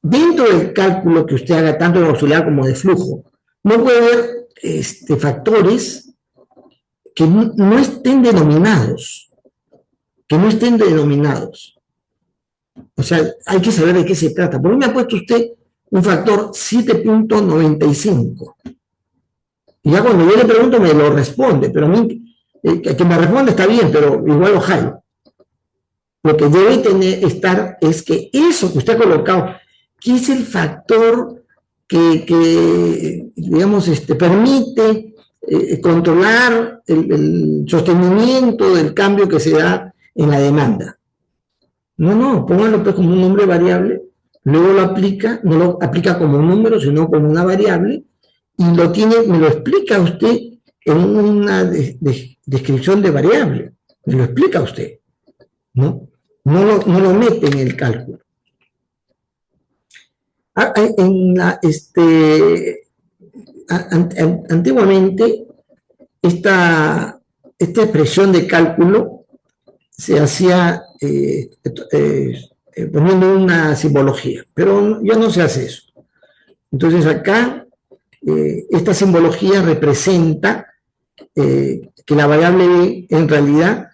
dentro del cálculo que usted haga, tanto de auxiliar como de flujo, no puede haber factores que no estén denominados, que no estén denominados. O sea, hay que saber de qué se trata. Por mí me ha puesto usted un factor 7.95. Y ya cuando yo le pregunto me lo responde, pero a mí, que me responde está bien, pero igual lo jalo. Lo que debe estar es que eso que usted ha colocado, que es el factor que digamos, permite controlar el sostenimiento del cambio que se da en la demanda. No, póngalo pues como un nombre variable, luego lo aplica, no lo aplica como un número, sino como una variable, y me lo explica usted en una descripción de variable, me lo explica usted, ¿no? No lo mete en el cálculo. Antiguamente, esta expresión de cálculo se hacía poniendo una simbología, pero ya no se hace eso. Entonces acá, esta simbología representa que la variable B en realidad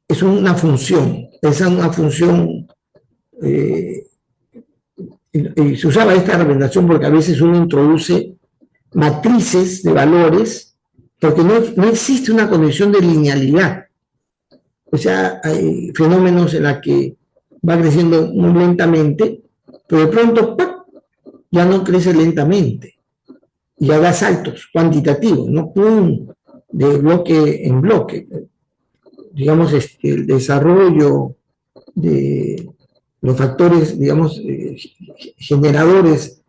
es una función, y se usaba esta representación porque a veces uno introduce matrices de valores porque no existe una condición de linealidad. O sea, hay fenómenos en los que va creciendo muy lentamente, pero de pronto ¡pac!, ya no crece lentamente, y ya da saltos cuantitativos, no pum, de bloque en bloque. Digamos, el desarrollo de los factores, digamos, generadores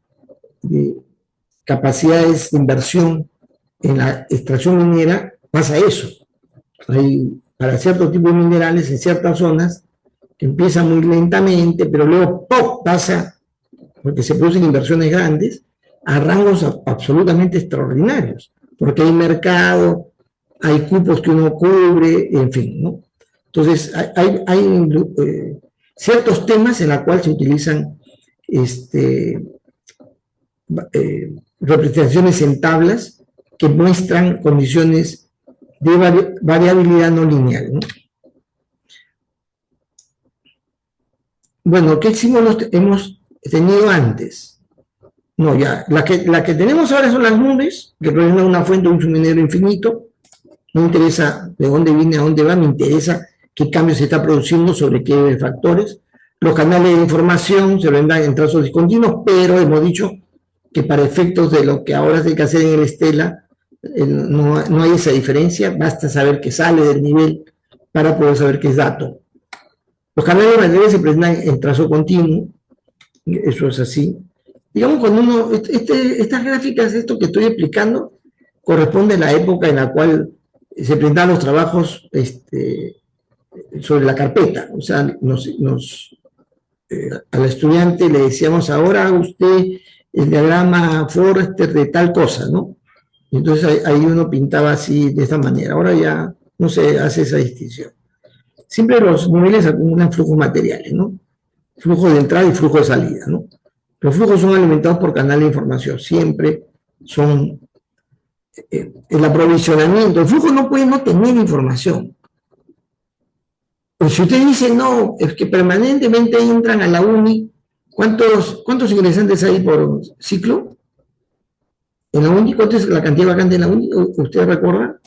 de capacidades de inversión en la extracción minera, pasa eso. Hay, para cierto tipo de minerales en ciertas zonas, que empieza muy lentamente, pero luego ¡pop!, pasa, porque se producen inversiones grandes, a rangos absolutamente extraordinarios, porque hay mercado, hay cupos que uno cubre, en fin, ¿no? Entonces, hay ciertos temas en los cuales se utilizan representaciones en tablas que muestran condiciones de variabilidad no lineal, ¿no? Bueno, ¿qué símbolos hemos tenido antes? No, ya, la que tenemos ahora son las nubes, que representan una fuente de un suminero infinito. No me interesa de dónde viene, a dónde va, me interesa qué cambio se está produciendo, sobre qué factores. Los canales de información se vendan en trazos discontinuos, pero hemos dicho que para efectos de lo que ahora se hay que hacer en el Stella, no hay esa diferencia, basta saber que sale del nivel para poder saber qué es dato. Los canales materiales se presentan en trazo continuo, eso es así. Digamos, cuando uno, estas gráficas, esto que estoy explicando, corresponde a la época en la cual se presentaban los trabajos sobre la carpeta. O sea, al estudiante le decíamos, ahora usted el diagrama Forrester de tal cosa, ¿no? Entonces ahí uno pintaba así, de esta manera. Ahora ya no se hace esa distinción. Siempre los niveles acumulan flujos materiales, ¿no? Flujo de entrada y flujo de salida, ¿no? Los flujos son alimentados por canal de información, siempre son el aprovisionamiento. El flujo no puede no tener información. Pues si usted dice, no, es que permanentemente entran a la uni, ¿cuántos ingresantes hay por ciclo? En la uni, ¿cuánto es la cantidad vacante en la uni? ¿Usted recuerda?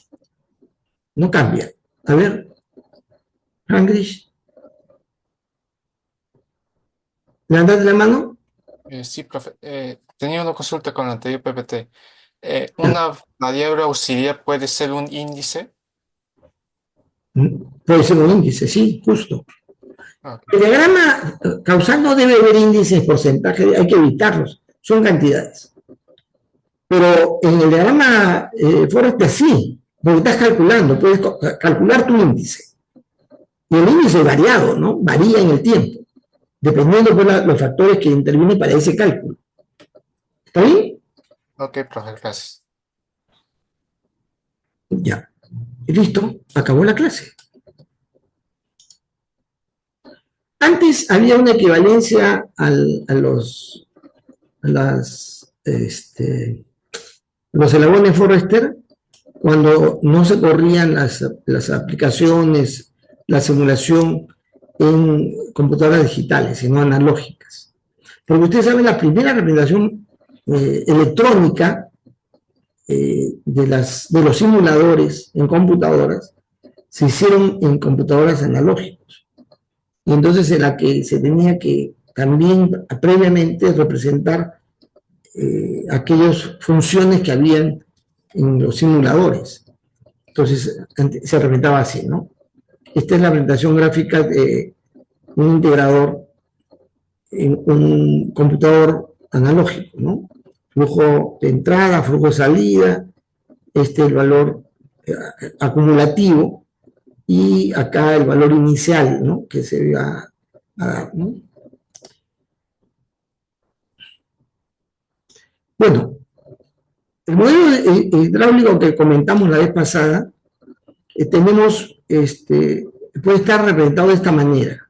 No cambia. A ver, Hangrish, ¿levantaste la mano? Sí, profe. Tenía una consulta con la anterior PPT. ¿Una variable auxiliar puede ser un índice? Puede ser un índice, sí, justo. Ok. El diagrama causal no debe haber índices, porcentajes, hay que evitarlos, son cantidades. Pero en el diagrama Forrester sí, porque estás calculando, puedes calcular tu índice. Y el índice es variado, ¿no? Varía en el tiempo, dependiendo de los factores que intervienen para ese cálculo. ¿Está bien? Ok, profe, gracias. Ya. Y listo, acabó la clase. Antes había una equivalencia a los los eslabones Forrester cuando no se corrían las aplicaciones, la simulación en computadoras digitales, sino analógicas. Porque ustedes saben, la primera representación electrónica de los simuladores en computadoras se hicieron en computadoras analógicas. Y entonces en la que se tenía que también previamente representar aquellas funciones que habían en los simuladores. Entonces se representaba así, ¿no? Esta es la representación gráfica de un integrador en un computador analógico, ¿no? Flujo de entrada, flujo de salida, este es el valor acumulativo, y acá el valor inicial, ¿no? Que se va a dar, ¿no? Bueno, el modelo hidráulico que comentamos la vez pasada, tenemos, puede estar representado de esta manera,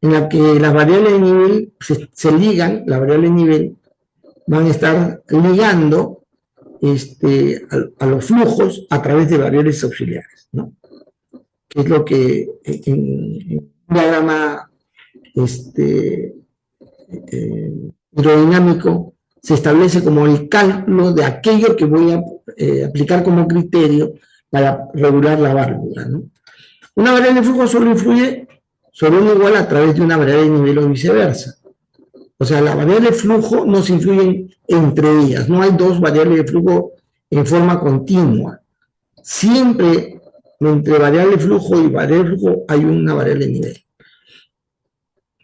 en la que las variables de nivel se ligan, las variables de nivel van a estar ligando a los flujos a través de variables auxiliares, ¿no? Que es lo que en un diagrama hidrodinámico se establece como el cálculo de aquello que voy a aplicar como criterio para regular la válvula, ¿no? Una variable de flujo solo influye sobre un igual a través de una variable de nivel o viceversa. O sea, las variables de flujo no se influyen entre ellas, no hay dos variables de flujo en forma continua. Siempre entre variable de flujo y variable de flujo hay una variable de nivel.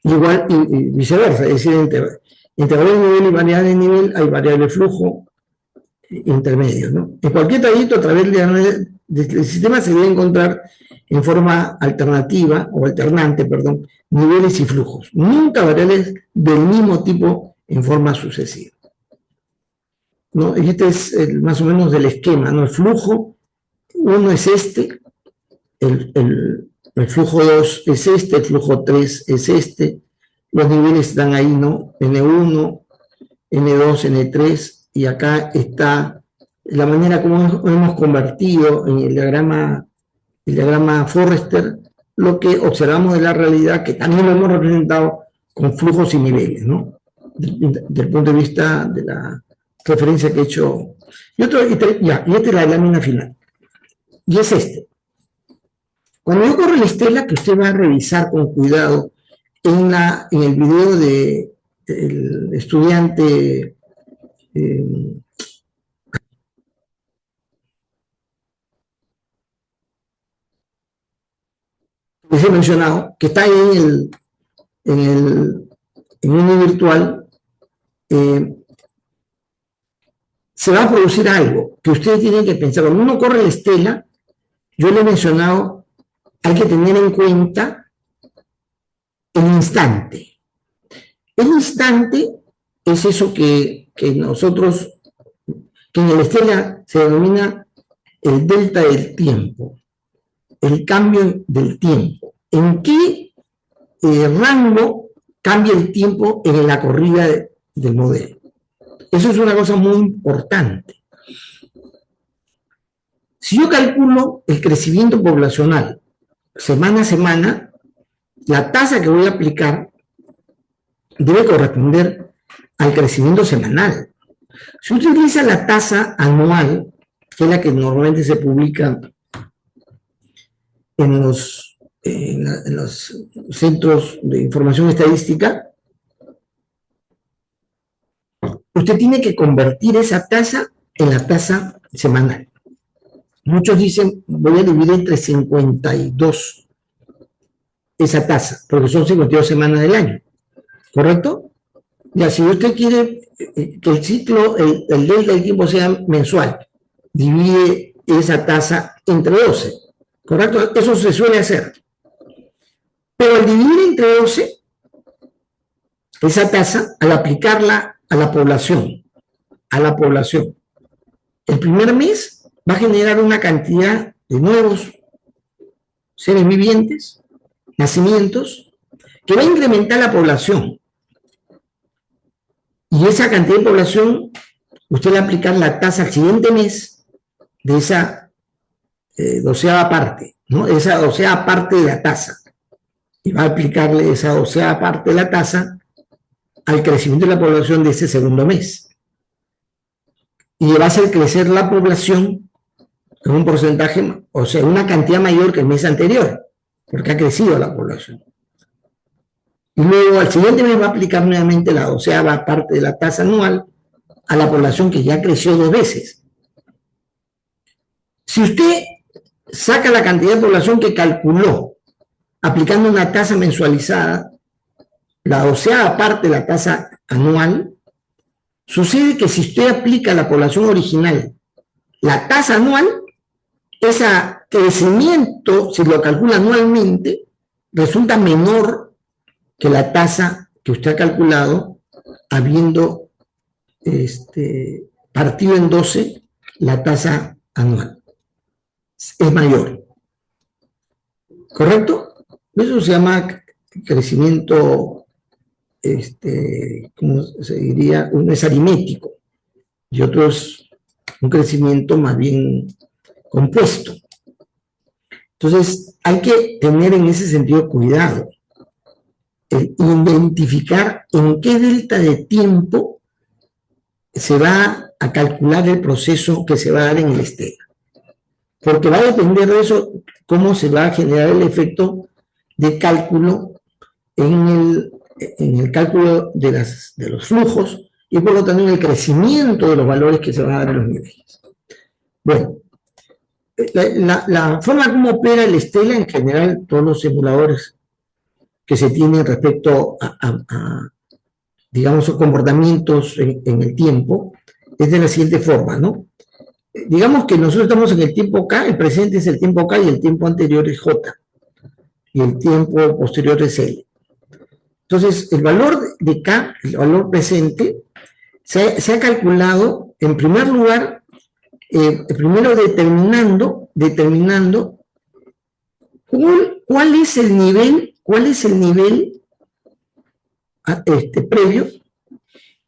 Igual y viceversa, es decir, entre variable de nivel y variable de nivel hay variable de flujo intermedio, ¿no? En cualquier trayecto a través del sistema se debe encontrar en forma alternativa o alternante, perdón, niveles y flujos, nunca variables del mismo tipo en forma sucesiva, ¿no? Y este es más o menos del esquema, ¿no? El flujo 1 es el flujo 2 es el flujo 3 es los niveles están ahí, ¿no? N1, N2, N3, y acá está la manera como hemos convertido en el diagrama Forrester lo que observamos de la realidad, que también lo hemos representado con flujos y niveles, ¿no? Desde el punto de vista de la referencia que he hecho. Y esta es la lámina final. Y es Cuando yo corro la estela, que usted va a revisar con cuidado en el video del estudiante les he mencionado, que está ahí en un virtual, se va a producir algo que ustedes tienen que pensar. Cuando uno corre la estela, yo le he mencionado, hay que tener en cuenta el instante. El instante es eso que nosotros, que en la estela se denomina el delta del tiempo, el cambio del tiempo. ¿En qué rango cambia el tiempo en la corrida del modelo? Eso es una cosa muy importante. Si yo calculo el crecimiento poblacional semana a semana, la tasa que voy a aplicar debe corresponder al crecimiento semanal. Si usted utiliza la tasa anual, que es la que normalmente se publica en los centros de información estadística, usted tiene que convertir esa tasa en la tasa semanal. Muchos dicen, voy a dividir entre 52 esa tasa, porque son 52 semanas del año, ¿correcto? Ya, si usted quiere que el ciclo, el delta del tiempo sea mensual, divide esa tasa entre 12, ¿correcto? Eso se suele hacer. Pero al dividir entre 12, esa tasa, al aplicarla a la población, el primer mes va a generar una cantidad de nuevos seres vivientes, nacimientos, que va a incrementar la población. Y esa cantidad de población, usted le va a aplicar la tasa al siguiente mes de esa doceava parte, ¿no? Esa doceava parte de la tasa. Y va a aplicarle esa doceava parte de la tasa al crecimiento de la población de ese segundo mes. Y le va a hacer crecer la población en un porcentaje, o sea, una cantidad mayor que el mes anterior, porque ha crecido la población. Y luego al siguiente mes va a aplicar nuevamente la doceava parte de la tasa anual a la población que ya creció 2 veces. Si usted saca la cantidad de población que calculó aplicando una tasa mensualizada, la doceava parte de la tasa anual, sucede que si usted aplica a la población original la tasa anual, ese crecimiento, si lo calcula anualmente, resulta menor que la tasa que usted ha calculado habiendo partido en 12 la tasa anual. Es mayor. ¿Correcto? Eso se llama crecimiento, ¿cómo se diría? Uno es aritmético y otro es un crecimiento más bien compuesto. Entonces, hay que tener en ese sentido cuidado, identificar en qué delta de tiempo se va a calcular el proceso que se va a dar en el estela. Porque va a depender de eso cómo se va a generar el efecto de cálculo en el cálculo de los flujos y por lo tanto en el crecimiento de los valores que se van a dar en los niveles. Bueno, la forma como opera el estela en general, todos los simuladores que se tienen respecto a digamos, comportamientos en el tiempo, es de la siguiente forma, ¿no? Digamos que nosotros estamos en el tiempo K, el presente es el tiempo K y el tiempo anterior es J, y el tiempo posterior es L. Entonces, el valor de K, el valor presente, se ha calculado, en primer lugar, primero determinando cuál es el nivel previo,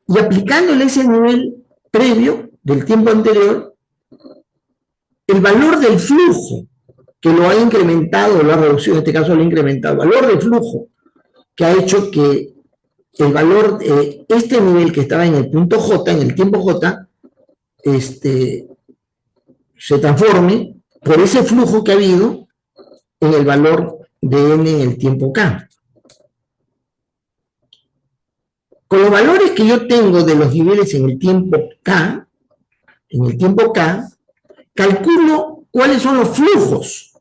y aplicándole ese nivel previo del tiempo anterior, el valor del flujo que lo ha incrementado o lo ha reducido, en este caso lo ha incrementado, el valor del flujo que ha hecho que el valor de este nivel que estaba en el punto J, en el tiempo J, se transforme por ese flujo que ha habido en el valor de n en el tiempo K. Con los valores que yo tengo de los niveles en el tiempo K, calculo cuáles son los flujos.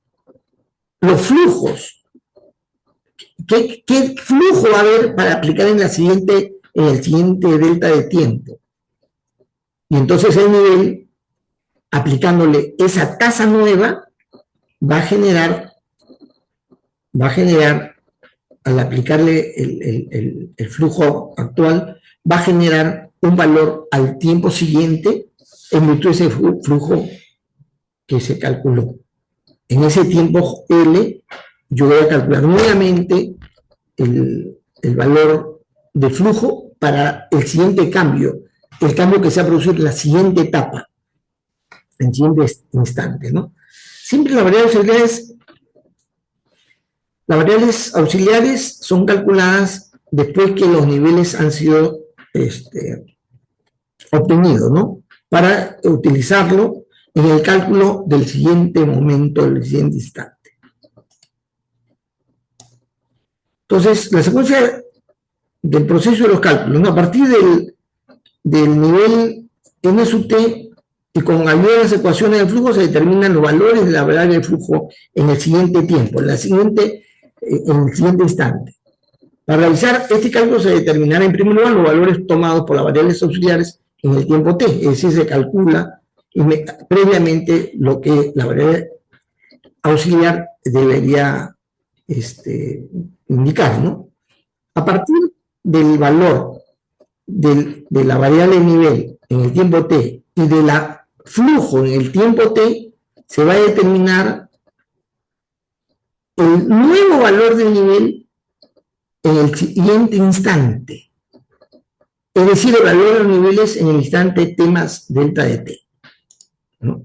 ¿Qué flujo va a haber para aplicar en el siguiente delta de tiempo? Y entonces el nivel, aplicándole esa tasa nueva, va a generar, al aplicarle el flujo actual, va a generar un valor al tiempo siguiente en virtud de ese flujo que se calculó. En ese tiempo L, yo voy a calcular nuevamente el valor de flujo para el siguiente cambio, el cambio que se va a producir en la siguiente etapa, en el siguiente instante, ¿no? Siempre las variables auxiliares son calculadas después que los niveles han sido obtenidos, ¿no? Para utilizarlo en el cálculo del siguiente momento, del siguiente instante. Entonces, la secuencia del proceso de los cálculos, ¿no? A partir del nivel n sub t y con ayuda de las ecuaciones del flujo se determinan los valores de la variable de flujo en el siguiente tiempo, en el siguiente instante. Para realizar este cálculo se determinará en primer lugar los valores tomados por las variables auxiliares en el tiempo t, es decir, se calcula previamente lo que la variable auxiliar debería indicar, ¿no? A partir del valor de la variable nivel en el tiempo t y de la flujo en el tiempo t, se va a determinar el nuevo valor del nivel en el siguiente instante. Es decir, evaluar los niveles en el instante T más delta de T, ¿no?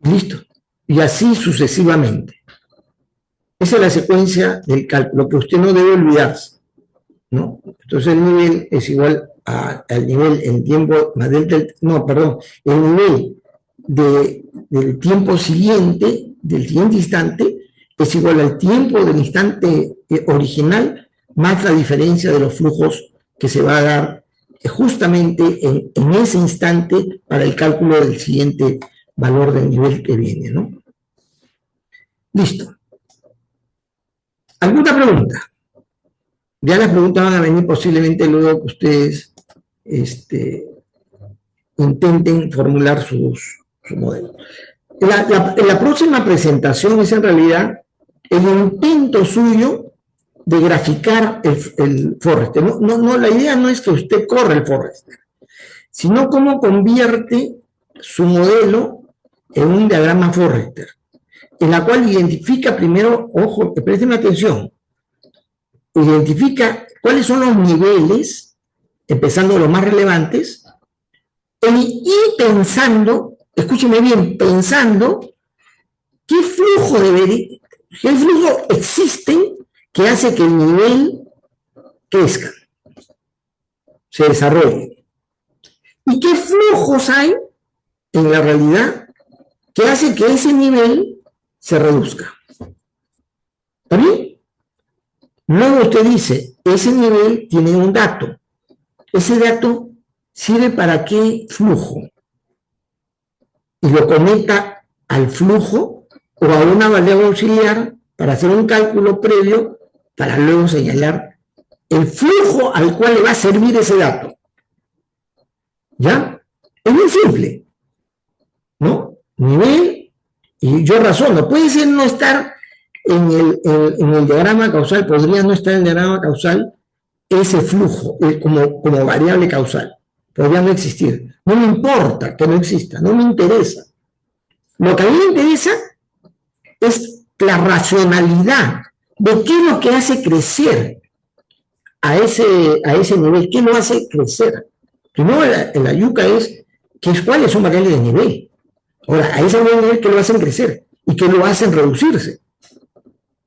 Listo. Y así sucesivamente. Esa es la secuencia del cálculo, que usted no debe olvidarse, ¿no? Entonces el nivel es igual al nivel en tiempo más delta, no, perdón, el nivel del tiempo siguiente, del siguiente instante, es igual al tiempo del instante original más la diferencia de los flujos que se va a dar justamente en ese instante para el cálculo del siguiente valor del nivel que viene, ¿no? Listo. ¿Alguna pregunta? Ya las preguntas van a venir posiblemente luego que ustedes intenten formular su modelo. La próxima presentación es en realidad el intento suyo de graficar el Forrester. No, la idea no es que usted corra el Forrester, sino cómo convierte su modelo en un diagrama Forrester, en la cual identifica primero, ojo, presten atención, identifica cuáles son los niveles, empezando los más relevantes, y pensando, escúcheme bien, pensando qué flujo existe que hace que el nivel crezca, se desarrolle. ¿Y qué flujos hay en la realidad que hace que ese nivel se reduzca? ¿Está bien? Luego usted dice, ese nivel tiene un dato. Ese dato sirve para qué flujo. Y lo conecta al flujo o a una variable auxiliar para hacer un cálculo previo para luego señalar el flujo al cual le va a servir ese dato. ¿Ya? Es muy simple, ¿no? Nivel, y yo razono, puede ser no estar en el diagrama causal, podría no estar en el diagrama causal ese flujo como variable causal, podría no existir. No me importa que no exista, no me interesa. Lo que a mí me interesa es la racionalidad de qué es lo que hace crecer a ese nivel, qué lo hace crecer. Primero, la yuca es cuáles son variables de nivel. Ahora, a ese nivel que lo hacen crecer y que lo hacen reducirse.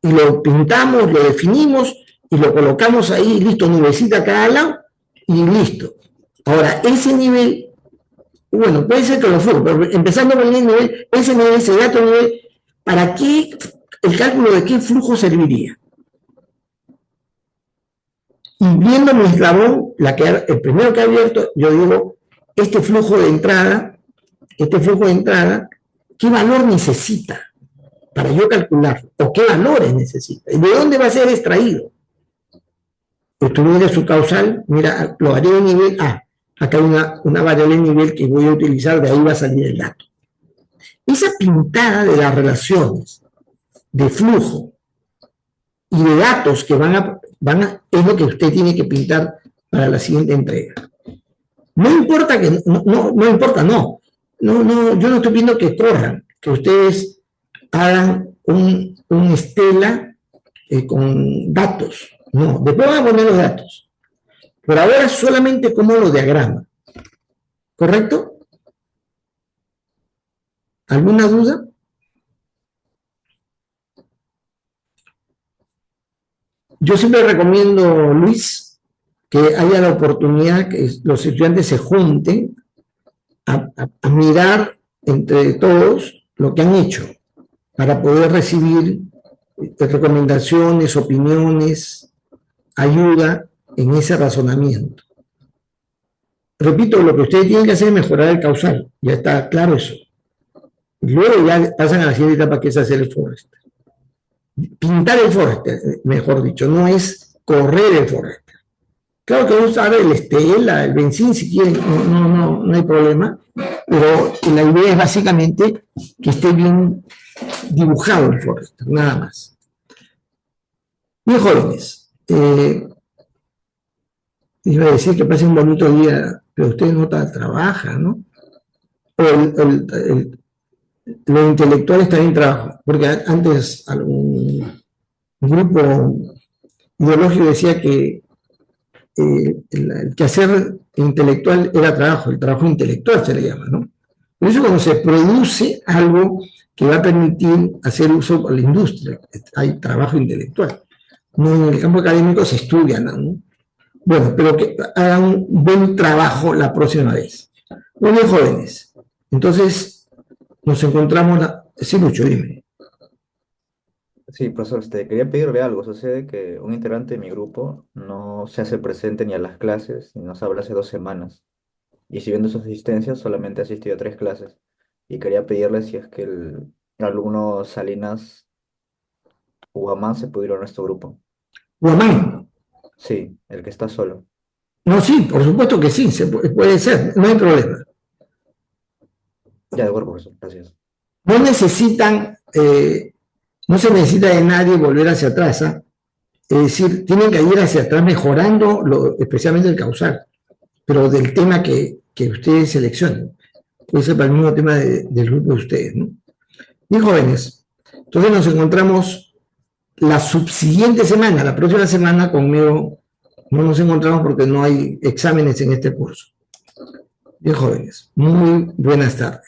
Y lo pintamos, lo definimos y lo colocamos ahí, listo, nubecita a cada lado y listo. Ahora, ese nivel, bueno, puede ser que lo fue, pero empezando con el nivel, ese nivel, ese dato nivel, ¿para qué el cálculo de qué flujo serviría? Y viendo mi eslabón, el primero que he abierto, yo digo, este flujo de entrada, ¿qué valor necesita para yo calcularlo? ¿O qué valores necesita? ¿Y de dónde va a ser extraído? Usted mira su causal, mira, lo haré de nivel A. Acá hay una variable de nivel que voy a utilizar, de ahí va a salir el dato. Esa pintada de las relaciones de flujo y de datos que es lo que usted tiene que pintar para la siguiente entrega. No importa que, no importa, no, yo no estoy pidiendo que corran, que ustedes hagan un estela con datos, no, después van a poner los datos, pero ahora solamente como lo diagrama, ¿correcto? ¿Alguna duda? Yo siempre recomiendo, Luis, que haya la oportunidad que los estudiantes se junten a mirar entre todos lo que han hecho para poder recibir recomendaciones, opiniones, ayuda en ese razonamiento. Repito, lo que ustedes tienen que hacer es mejorar el causal, ya está claro eso. Y luego ya pasan a la siguiente etapa, que es hacer el Forrester. Pintar el Forrester, mejor dicho, no es correr el Forrester. Claro que uno sabe el estela, el benzín, si quieren, no hay problema, pero la idea es básicamente que esté bien dibujado el Forrester, nada más. Bien, jóvenes, iba a decir que pasen un bonito día, pero ustedes no trabajan, ¿no? O los intelectuales también trabajan, porque antes algún grupo ideológico decía que el quehacer intelectual era trabajo, el trabajo intelectual se le llama, ¿no? Por eso cuando se produce algo que va a permitir hacer uso por la industria, hay trabajo intelectual. No, en el campo académico se estudia, ¿no? Bueno, pero que hagan un buen trabajo la próxima vez. Muy bien, jóvenes. Entonces, nos encontramos... Sí, Lucho, dime. Sí, profesor, quería pedirle algo. Sucede que un integrante de mi grupo no se hace presente ni a las clases, ni nos habla hace 2 semanas. Y si viendo su asistencia, solamente ha asistido a 3 clases. Y quería pedirle si es que el alumno Salinas Huamán se pudiera ir a nuestro grupo. Guamán. Sí, el que está solo. No, sí, por supuesto que sí, puede ser, no hay problema. Ya, de acuerdo, profesor. Gracias. No necesitan, no se necesita de nadie volver hacia atrás, ¿ah? Es decir, tienen que ir hacia atrás mejorando especialmente el causal, pero del tema que ustedes seleccionen. Puede ser para el mismo tema del grupo de ustedes, ¿no? Bien, jóvenes, entonces nos encontramos la subsiguiente semana, la próxima semana conmigo no nos encontramos porque no hay exámenes en este curso. Bien, jóvenes, muy buenas tardes.